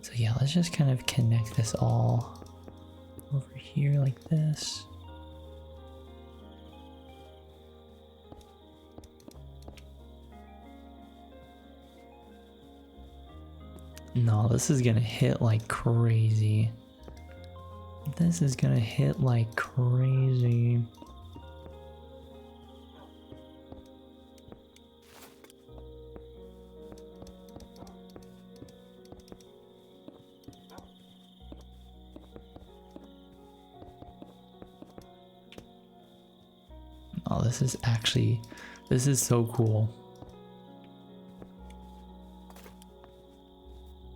So yeah, let's just kind of connect this all over here like this. No, this is gonna hit like crazy. This is gonna hit like crazy. Oh, this is so cool.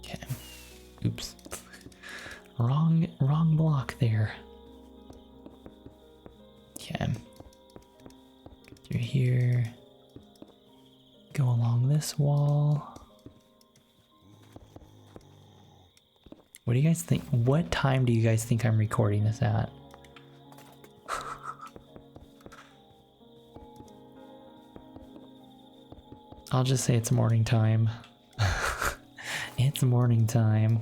Okay. Oops. Wrong block there. Okay. Through here. Go along this wall. What do you guys think? What time do you guys think I'm recording this at? I'll just say it's morning time. It's morning time.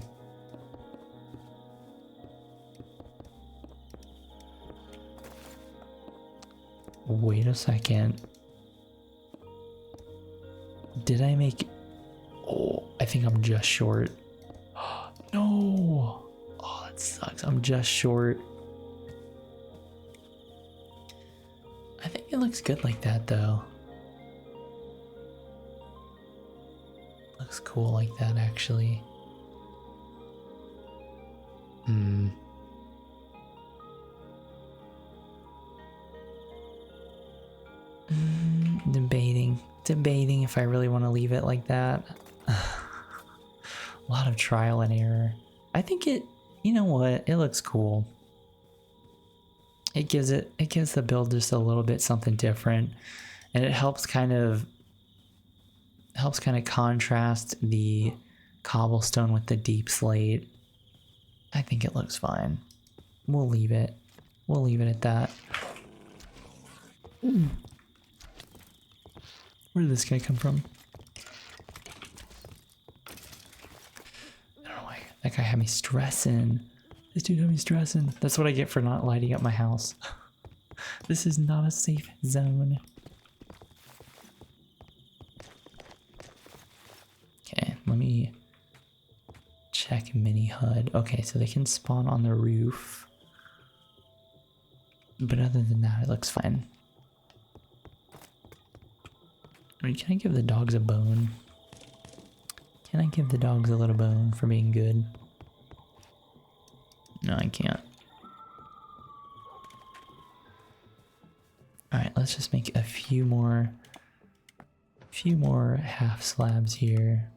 Wait a second. Did I make... Oh, I think I'm just short. No! Oh, that sucks. I'm just short. I think it looks good like that, though. Looks cool like that, actually. Debating if I really want to leave it like that. A lot of trial and error. I think you know what? It looks cool. It gives the build just a little bit something different, and it helps kind of contrast the cobblestone with the deep slate. I think it looks fine. We'll leave it. We'll leave it at that. Where did this guy come from? I don't know why. That guy had me stressing. This dude had me stressing. That's what I get for not lighting up my house. This is not a safe zone. Okay, let me check mini HUD. Okay, so they can spawn on the roof. But other than that, it looks fine. I mean, can I give the dogs a bone? Can I give the dogs a little bone for being good? No, I can't. Alright, let's just make a few more half slabs here.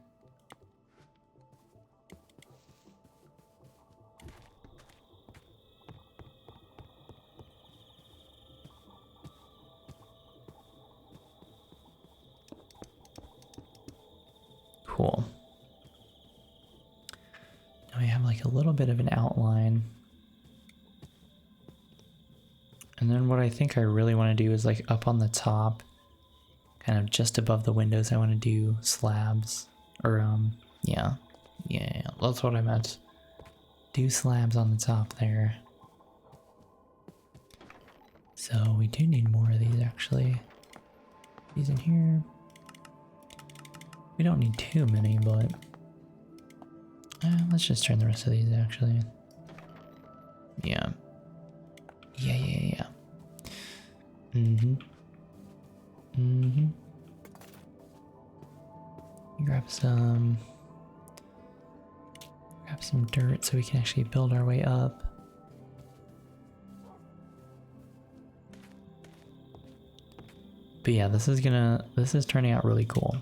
Cool. Now we have like a little bit of an outline. And then what I think I really want to do is like up on the top, kind of just above the windows, I want to do slabs. Or, yeah, that's what I meant. Do slabs on the top there. So we do need more of these actually. These in here. We don't need too many, but let's just turn the rest of these actually. Yeah. Yeah. Grab some dirt so we can actually build our way up. But yeah, this is turning out really cool.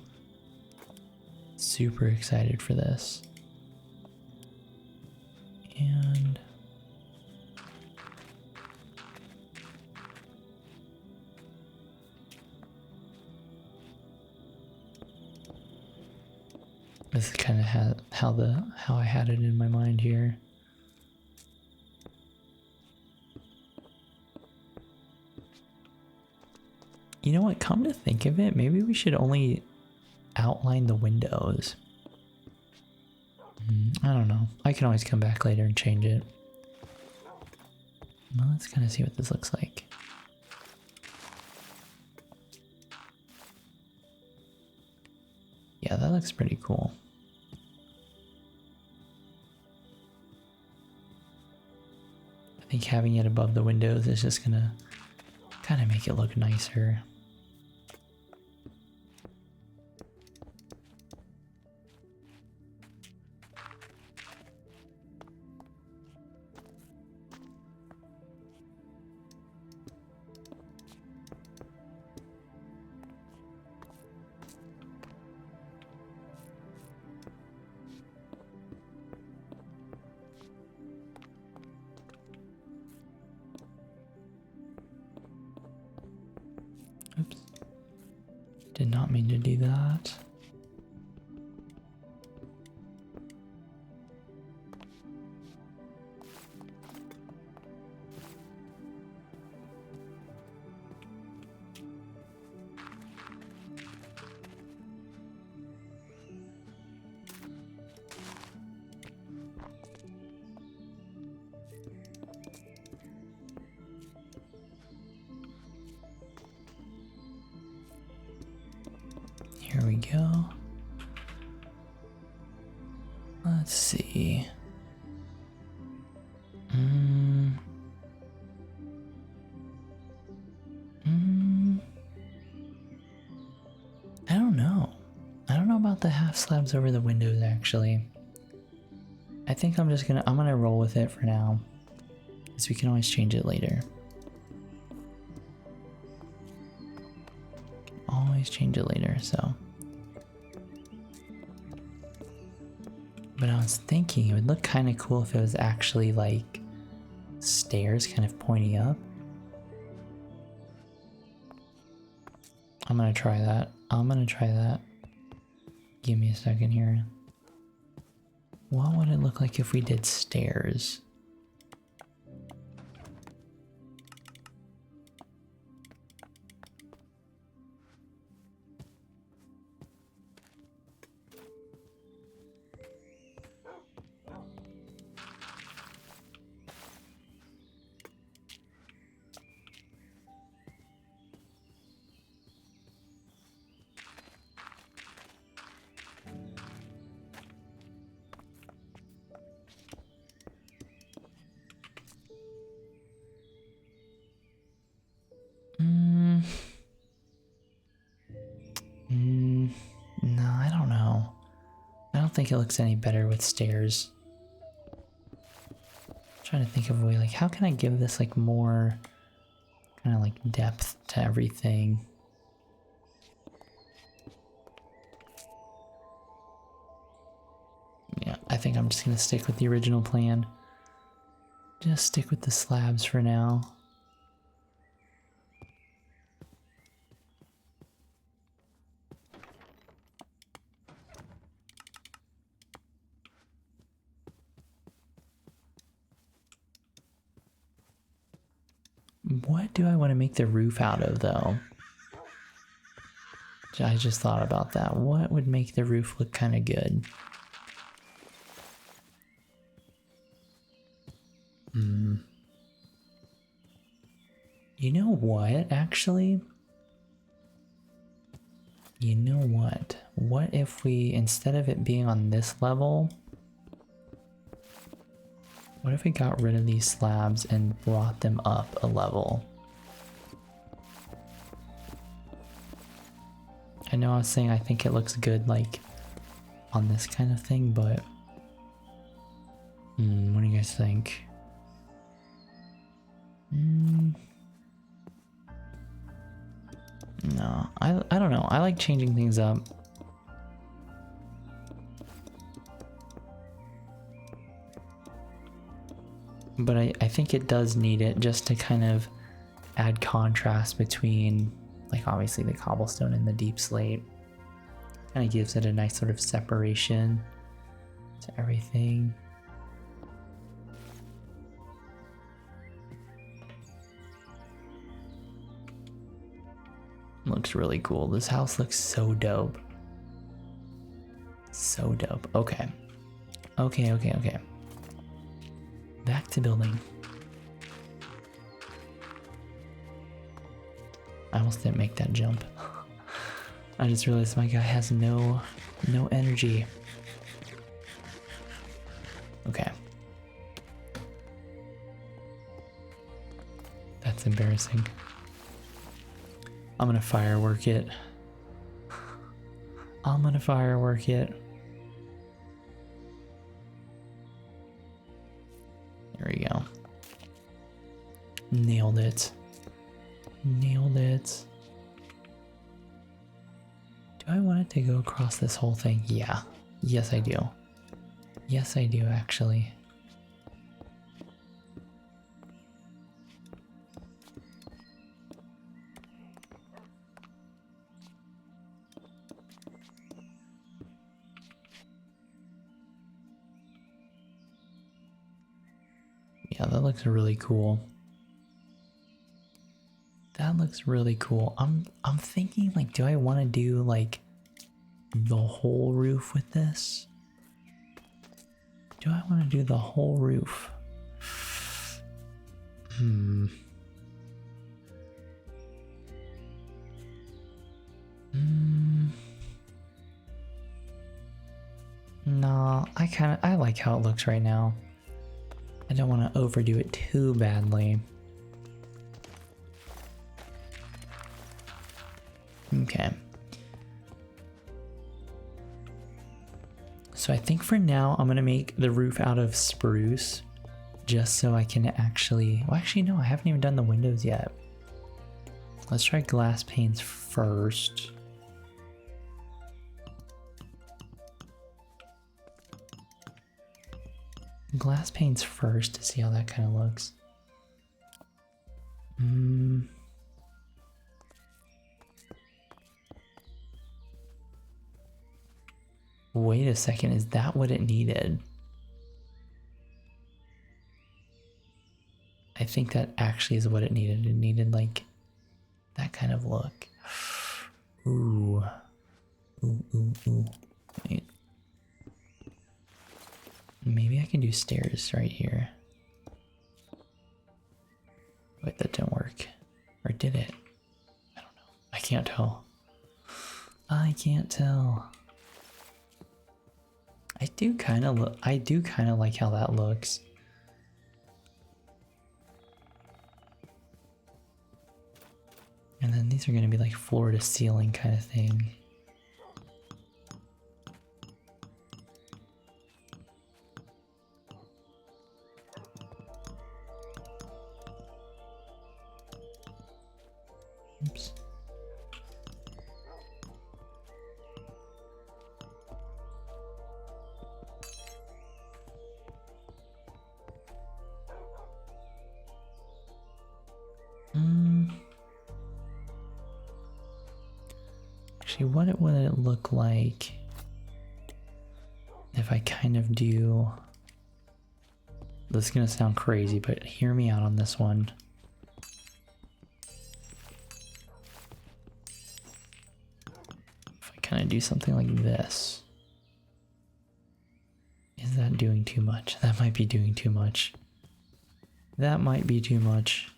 Super excited for this. And this is kind of how I had it in my mind here. You know what, come to think of it, maybe we should only outline the windows. I don't know. I can always come back later and change it. Well, let's kind of see what this looks like. Yeah, that looks pretty cool. I think having it above the windows is just gonna kind of make it look nicer. Oops. Did not mean to do that. Here we go. Let's see. I don't know. I don't know about the half slabs over the windows actually. I think I'm gonna roll with it for now, because we can always change it later. Always change it later, so. But I was thinking it would look kind of cool if it was actually like stairs kind of pointing up. I'm gonna try that. Give me a second here. What would it look like if we did stairs? think it looks any better with stairs. I'm trying to think of a way, like, how can I give this like more kind of like depth to everything? Yeah, I think I'm just gonna stick with the original plan. Just stick with the slabs for now. What do I want to make the roof out of, though? I just thought about that. What would make the roof look kind of good? You know what, actually? You know what? What if we, instead of it being on this level, what if we got rid of these slabs and brought them up a level? I know I was saying I think it looks good like on this kind of thing, but what do you guys think? No, I don't know. I like changing things up. But I think it does need it just to kind of add contrast between, like, obviously the cobblestone and the deep slate. Kind of gives it a nice sort of separation to everything. Looks really cool. This house looks so dope. So dope. Okay. Okay. Back to building. I almost didn't make that jump. I just realized my guy has no energy. Okay. That's embarrassing. I'm gonna firework it. I'm gonna firework it. There we go. Nailed it. Nailed it. Do I want it to go across this whole thing? Yeah. Yes, I do. Yes, I do, actually. Yeah, that looks really cool. That looks really cool. I'm thinking, like, do I want to do like the whole roof with this? Do I want to do the whole roof? No, I like how it looks right now. I don't want to overdo it too badly. Okay. So I think for now I'm gonna make the roof out of spruce just so I can actually, well, actually no, I haven't even done the windows yet. Let's try glass panes first. Glass panes first to see how that kind of looks. Wait a second, is that what it needed? I think that actually is what it needed. It needed like that kind of look. Ooh. Wait. Maybe I can do stairs right here. Wait, that didn't work. Or did it? I don't know. I can't tell. I can't tell. I do kind of like how that looks. And then these are going to be like floor to ceiling kind of thing. Oops. Actually, what would it look like if I kind of do... This is gonna sound crazy, but hear me out on this one. If I kind of do something like this. Is that doing too much? That might be doing too much. That might be too much.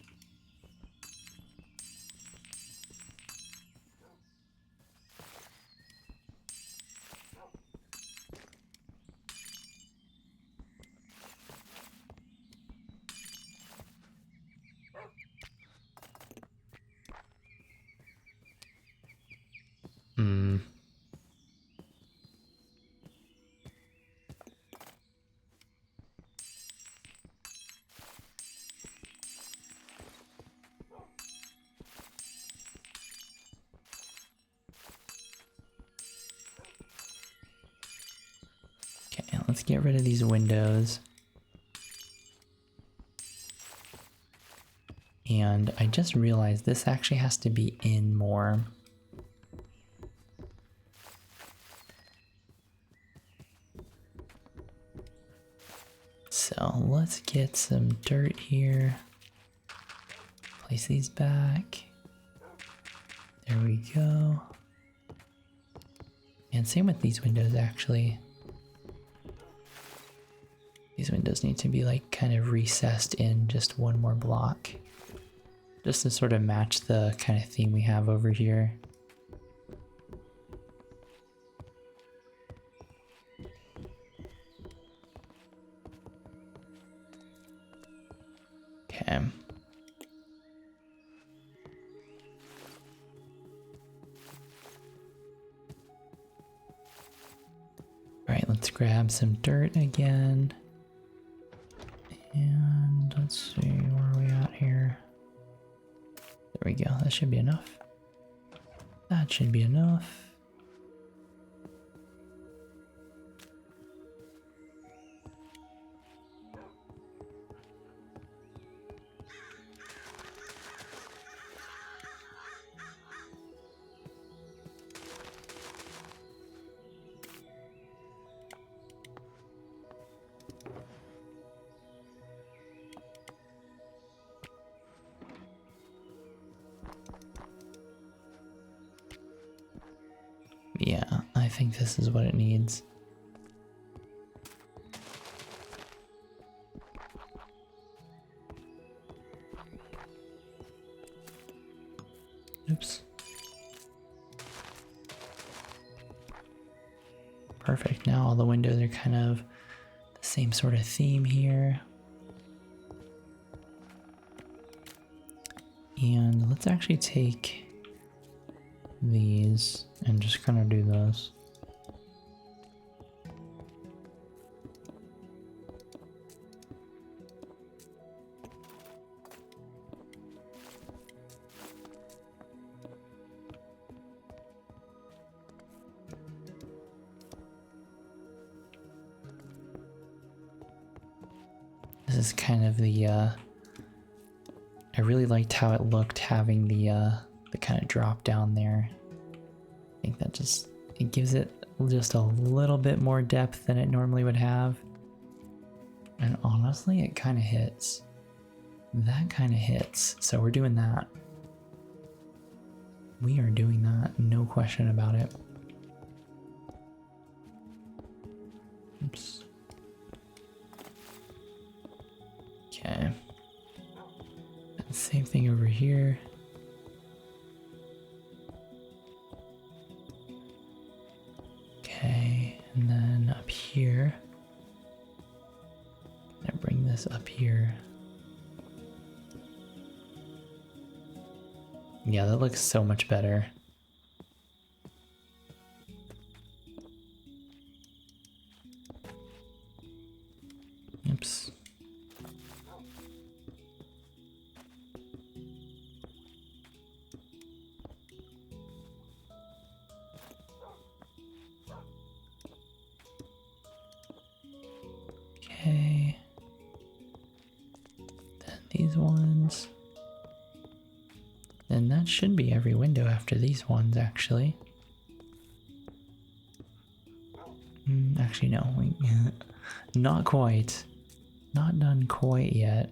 Okay, let's get rid of these windows. And I just realized this actually has to be in more. So let's get some dirt here. Place these back. There we go. And same with these windows actually. These windows need to be like kind of recessed in just one more block. Just to sort of match the kind of theme we have over here. Okay. Alright, let's grab some dirt again. And let's see, where are we at here? There we go, that should be enough. That should be enough. Yeah, I think this is what it needs. Oops. Perfect, now all the windows are kind of the same sort of theme here. And let's actually take these and just kind of do this. This is kind of the I really liked how it looked having the kind of drop down there. I think that just, it gives it just a little bit more depth than it normally would have. And honestly, it kind of hits. That kind of hits. So we're doing that. We are doing that, no question about it. Oops. Okay. And same thing over here. Okay, and then up here. I bring this up here. Yeah, that looks so much better. Oops. these ones. And that should be every window after these ones, actually. Actually, no. Not quite. Not done quite yet.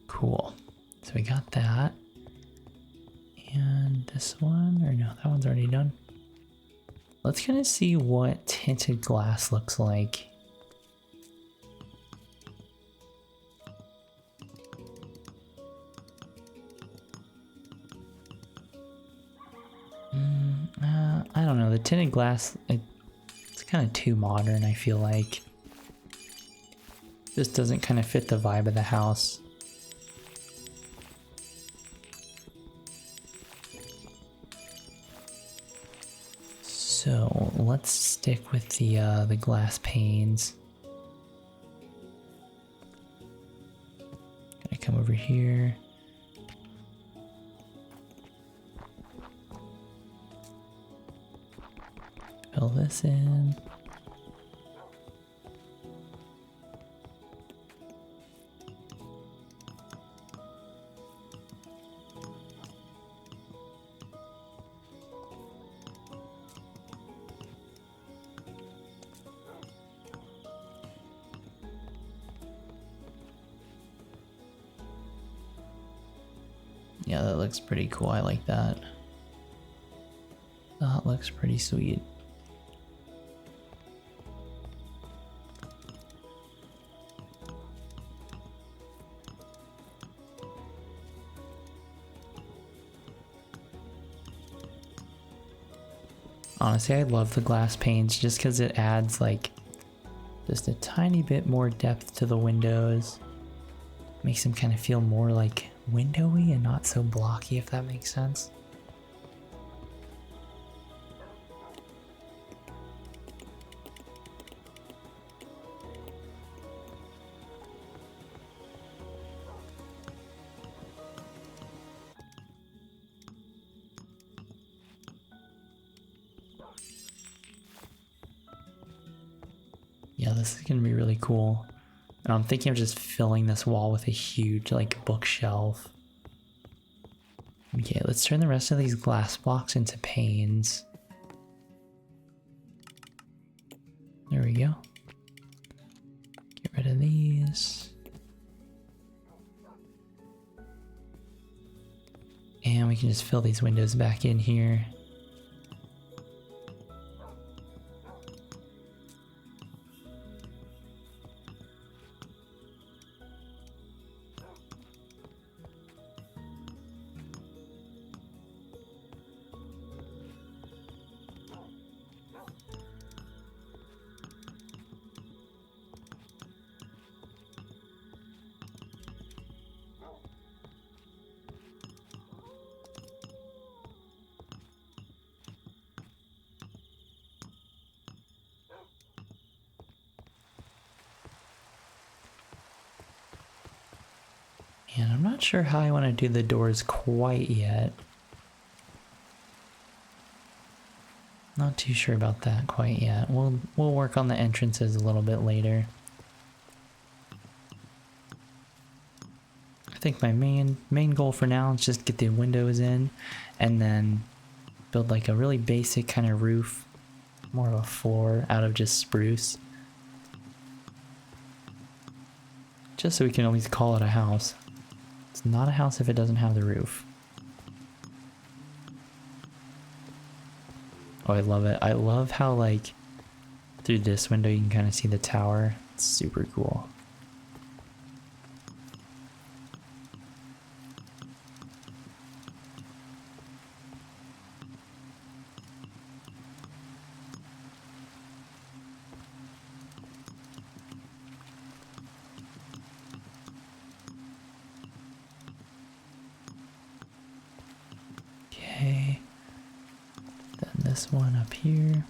Cool. So we got that. And this one, or no, that one's already done. Let's kind of see what tinted glass looks like. I don't know, the tinted glass, it's kind of too modern, I feel like. This doesn't kind of fit the vibe of the house. So let's stick with the glass panes. Gonna come over here. Fill this in. Yeah, that looks pretty cool. I like that. That looks pretty sweet. Honestly, I love the glass panes just because it adds like just a tiny bit more depth to the windows. Makes them kind of feel more like windowy and not so blocky, if that makes sense. Yeah, this is gonna be really cool. And I'm thinking of just filling this wall with a huge like bookshelf. Okay, let's turn the rest of these glass blocks into panes. There we go. Get rid of these. And we can just fill these windows back in here. And I'm not sure how I want to do the doors quite yet. Not too sure about that quite yet. We'll work on the entrances a little bit later. I think my main goal for now is just get the windows in and then build like a really basic kind of roof, more of a floor out of just spruce. Just so we can at least call it a house. It's not a house if it doesn't have the roof. Oh, I love it. I love how like through this window you can kind of see the tower. It's super cool. Okay. Then this one up here.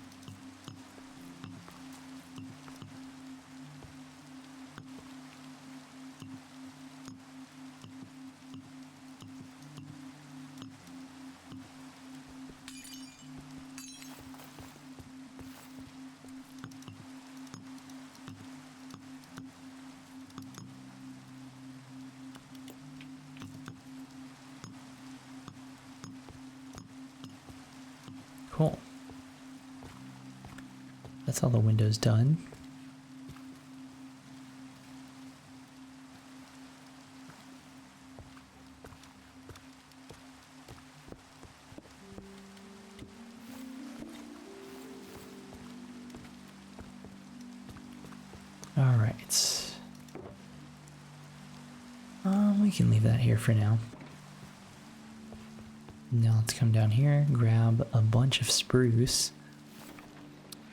Cool. That's all the windows done. All right. We can leave that here for now. Now let's come down here, grab a bunch of spruce,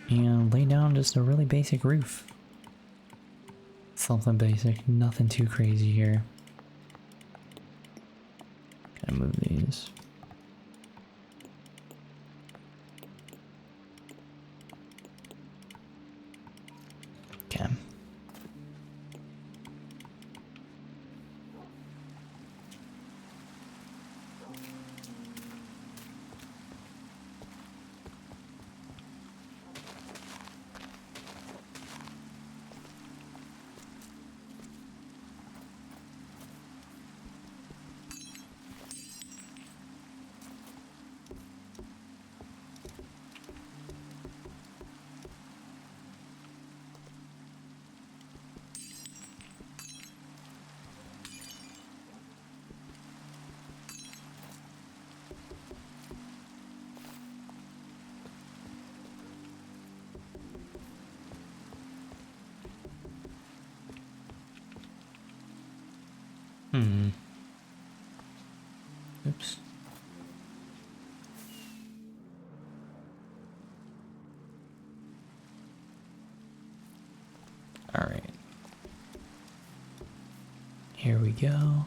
and lay down just a really basic roof. Something basic, nothing too crazy here. Gotta move these. Okay. Oops. All right. Here we go.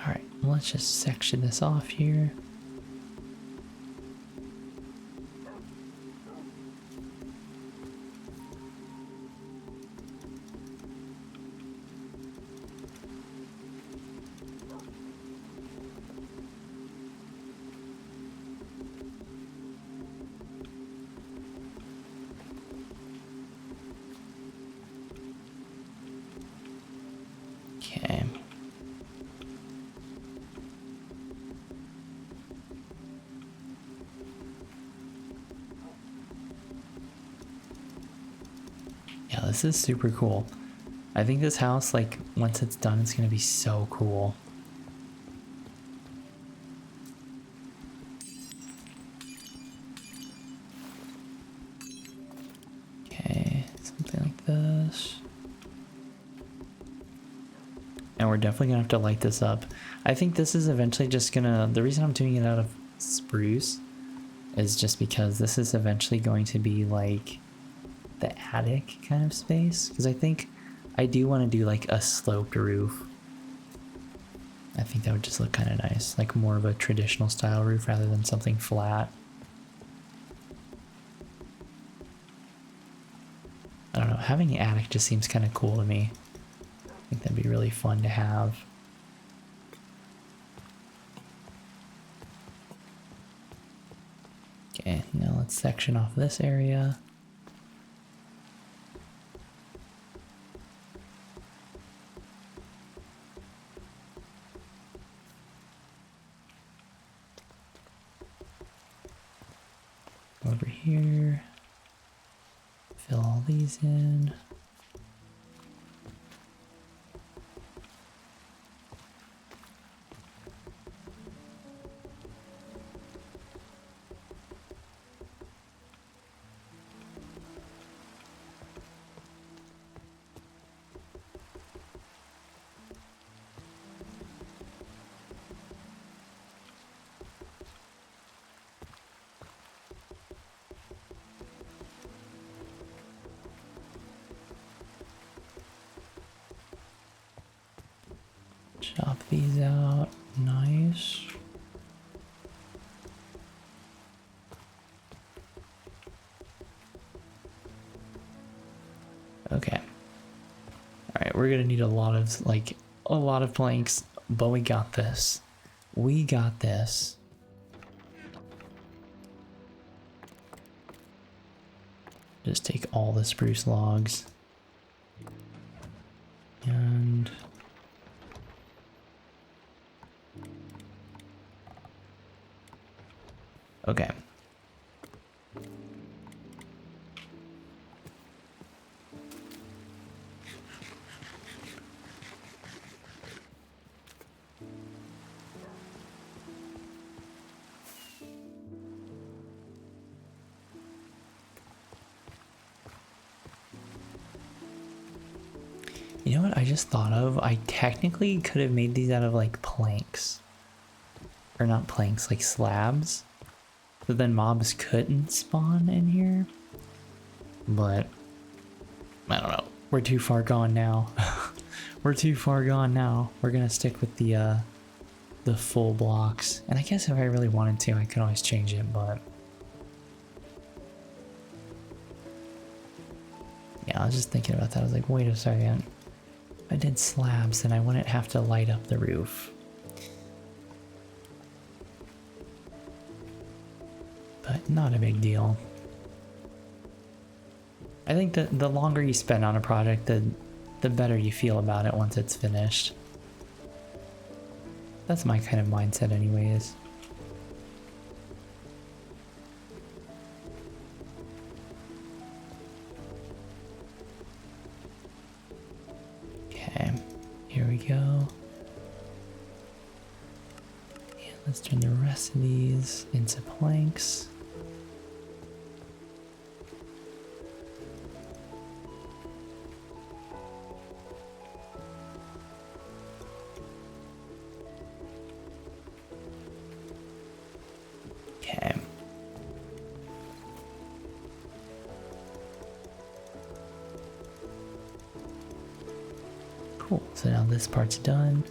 All right, let's just section this off here. Okay. Yeah, this is super cool. I think this house, like, once it's done, it's gonna be so cool. Okay, something like this. And we're definitely gonna have to light this up. I think this is eventually just gonna, the reason I'm doing it out of spruce is just because this is eventually going to be like the attic kind of space, because I think I do want to do like a sloped roof. I think that would just look kind of nice, like more of a traditional style roof rather than something flat. I don't know, having an attic just seems kind of cool to me. I think that'd be really fun to have. Okay, now let's section off this area. Over here, fill all these in. Chop these out, nice. Okay, we're gonna need a lot of planks, but we got this. We got this. Just take all the spruce logs. And okay. You know what I just thought of? I technically could have made these out of like planks. Or not planks, like slabs. So then mobs couldn't spawn in here. But I don't know. We're too far gone now. We're too far gone now. We're gonna stick with the full blocks. And I guess if I really wanted to, I could always change it, but yeah, I was just thinking about that. I was like, wait a second. If I did slabs, then I wouldn't have to light up the roof. But not a big deal. I think that the longer you spend on a project, the better you feel about it once it's finished. That's my kind of mindset anyways. Okay, here we go. And let's turn the rest of these into planks. Okay. Cool, so now this part's done.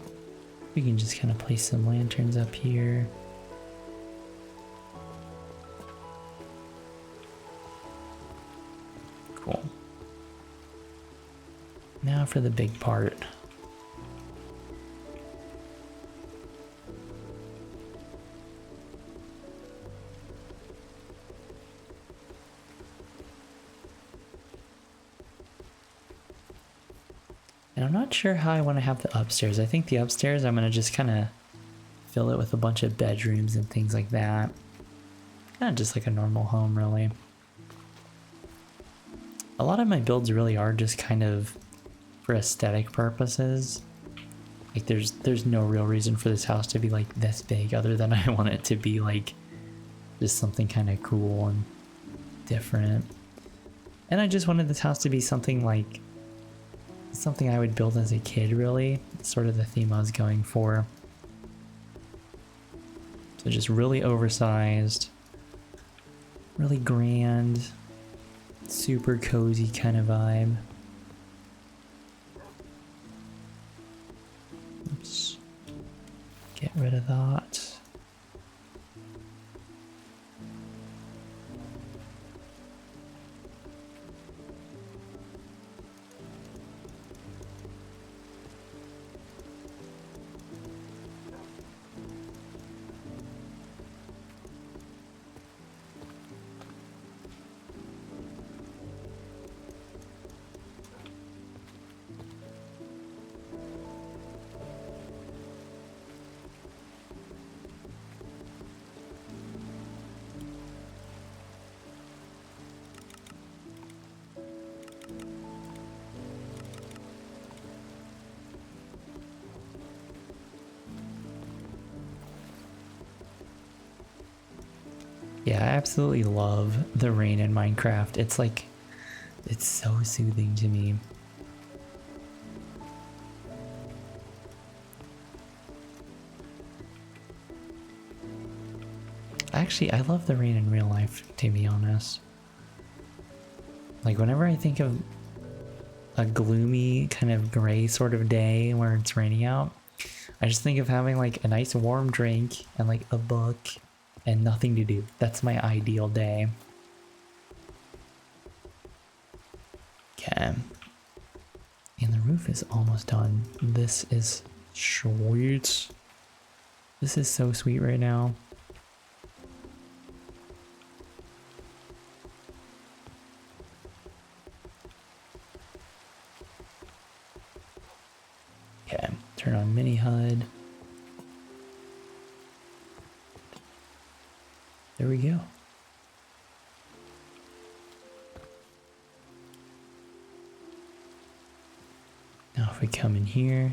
We can just kind of place some lanterns up here. Cool. Now for the big part. And I'm not sure how I want to have the upstairs. I think the upstairs I'm going to just kind of fill it with a bunch of bedrooms and things like that. Kind of just like a normal home, really. A lot of my builds really are just kind of for aesthetic purposes. Like there's no real reason for this house to be like this big other than I want it to be like just something kind of cool and different. And I just wanted this house to be something like something I would build as a kid, really. It's sort of the theme I was going for. So just really oversized, really grand, super cozy kind of vibe. Let's get rid of that. Yeah, I absolutely love the rain in Minecraft. It's like, it's so soothing to me. Actually, I love the rain in real life, to be honest. Like, whenever I think of a gloomy, kind of gray sort of day where it's raining out, I just think of having like a nice warm drink and like a book and nothing to do. That's my ideal day. Okay. And the roof is almost done. This is sweet. This is so sweet right now. Okay, turn on mini HUD. There we go. Now if we come in here,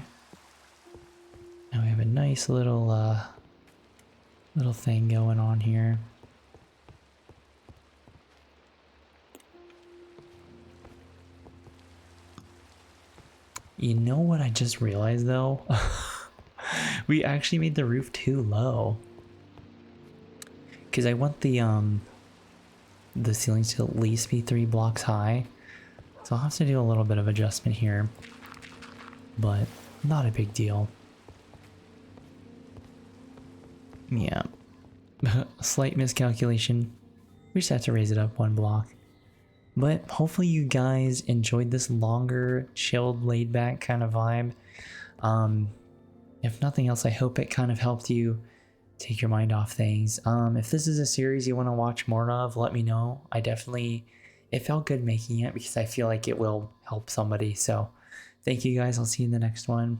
now we have a nice little little thing going on here. You know what I just realized though? We actually made the roof too low. Cause I want the ceilings to at least be 3 blocks high. So I'll have to do a little bit of adjustment here. But not a big deal. Yeah. A slight miscalculation. We just have to raise it up 1 block. But hopefully you guys enjoyed this longer, chilled, laid back kind of vibe. If nothing else, I hope it kind of helped you take your mind off things. If this is a series you want to watch more of, let me know. It felt good making it because I feel like it will help somebody. So thank you guys. I'll see you in the next one.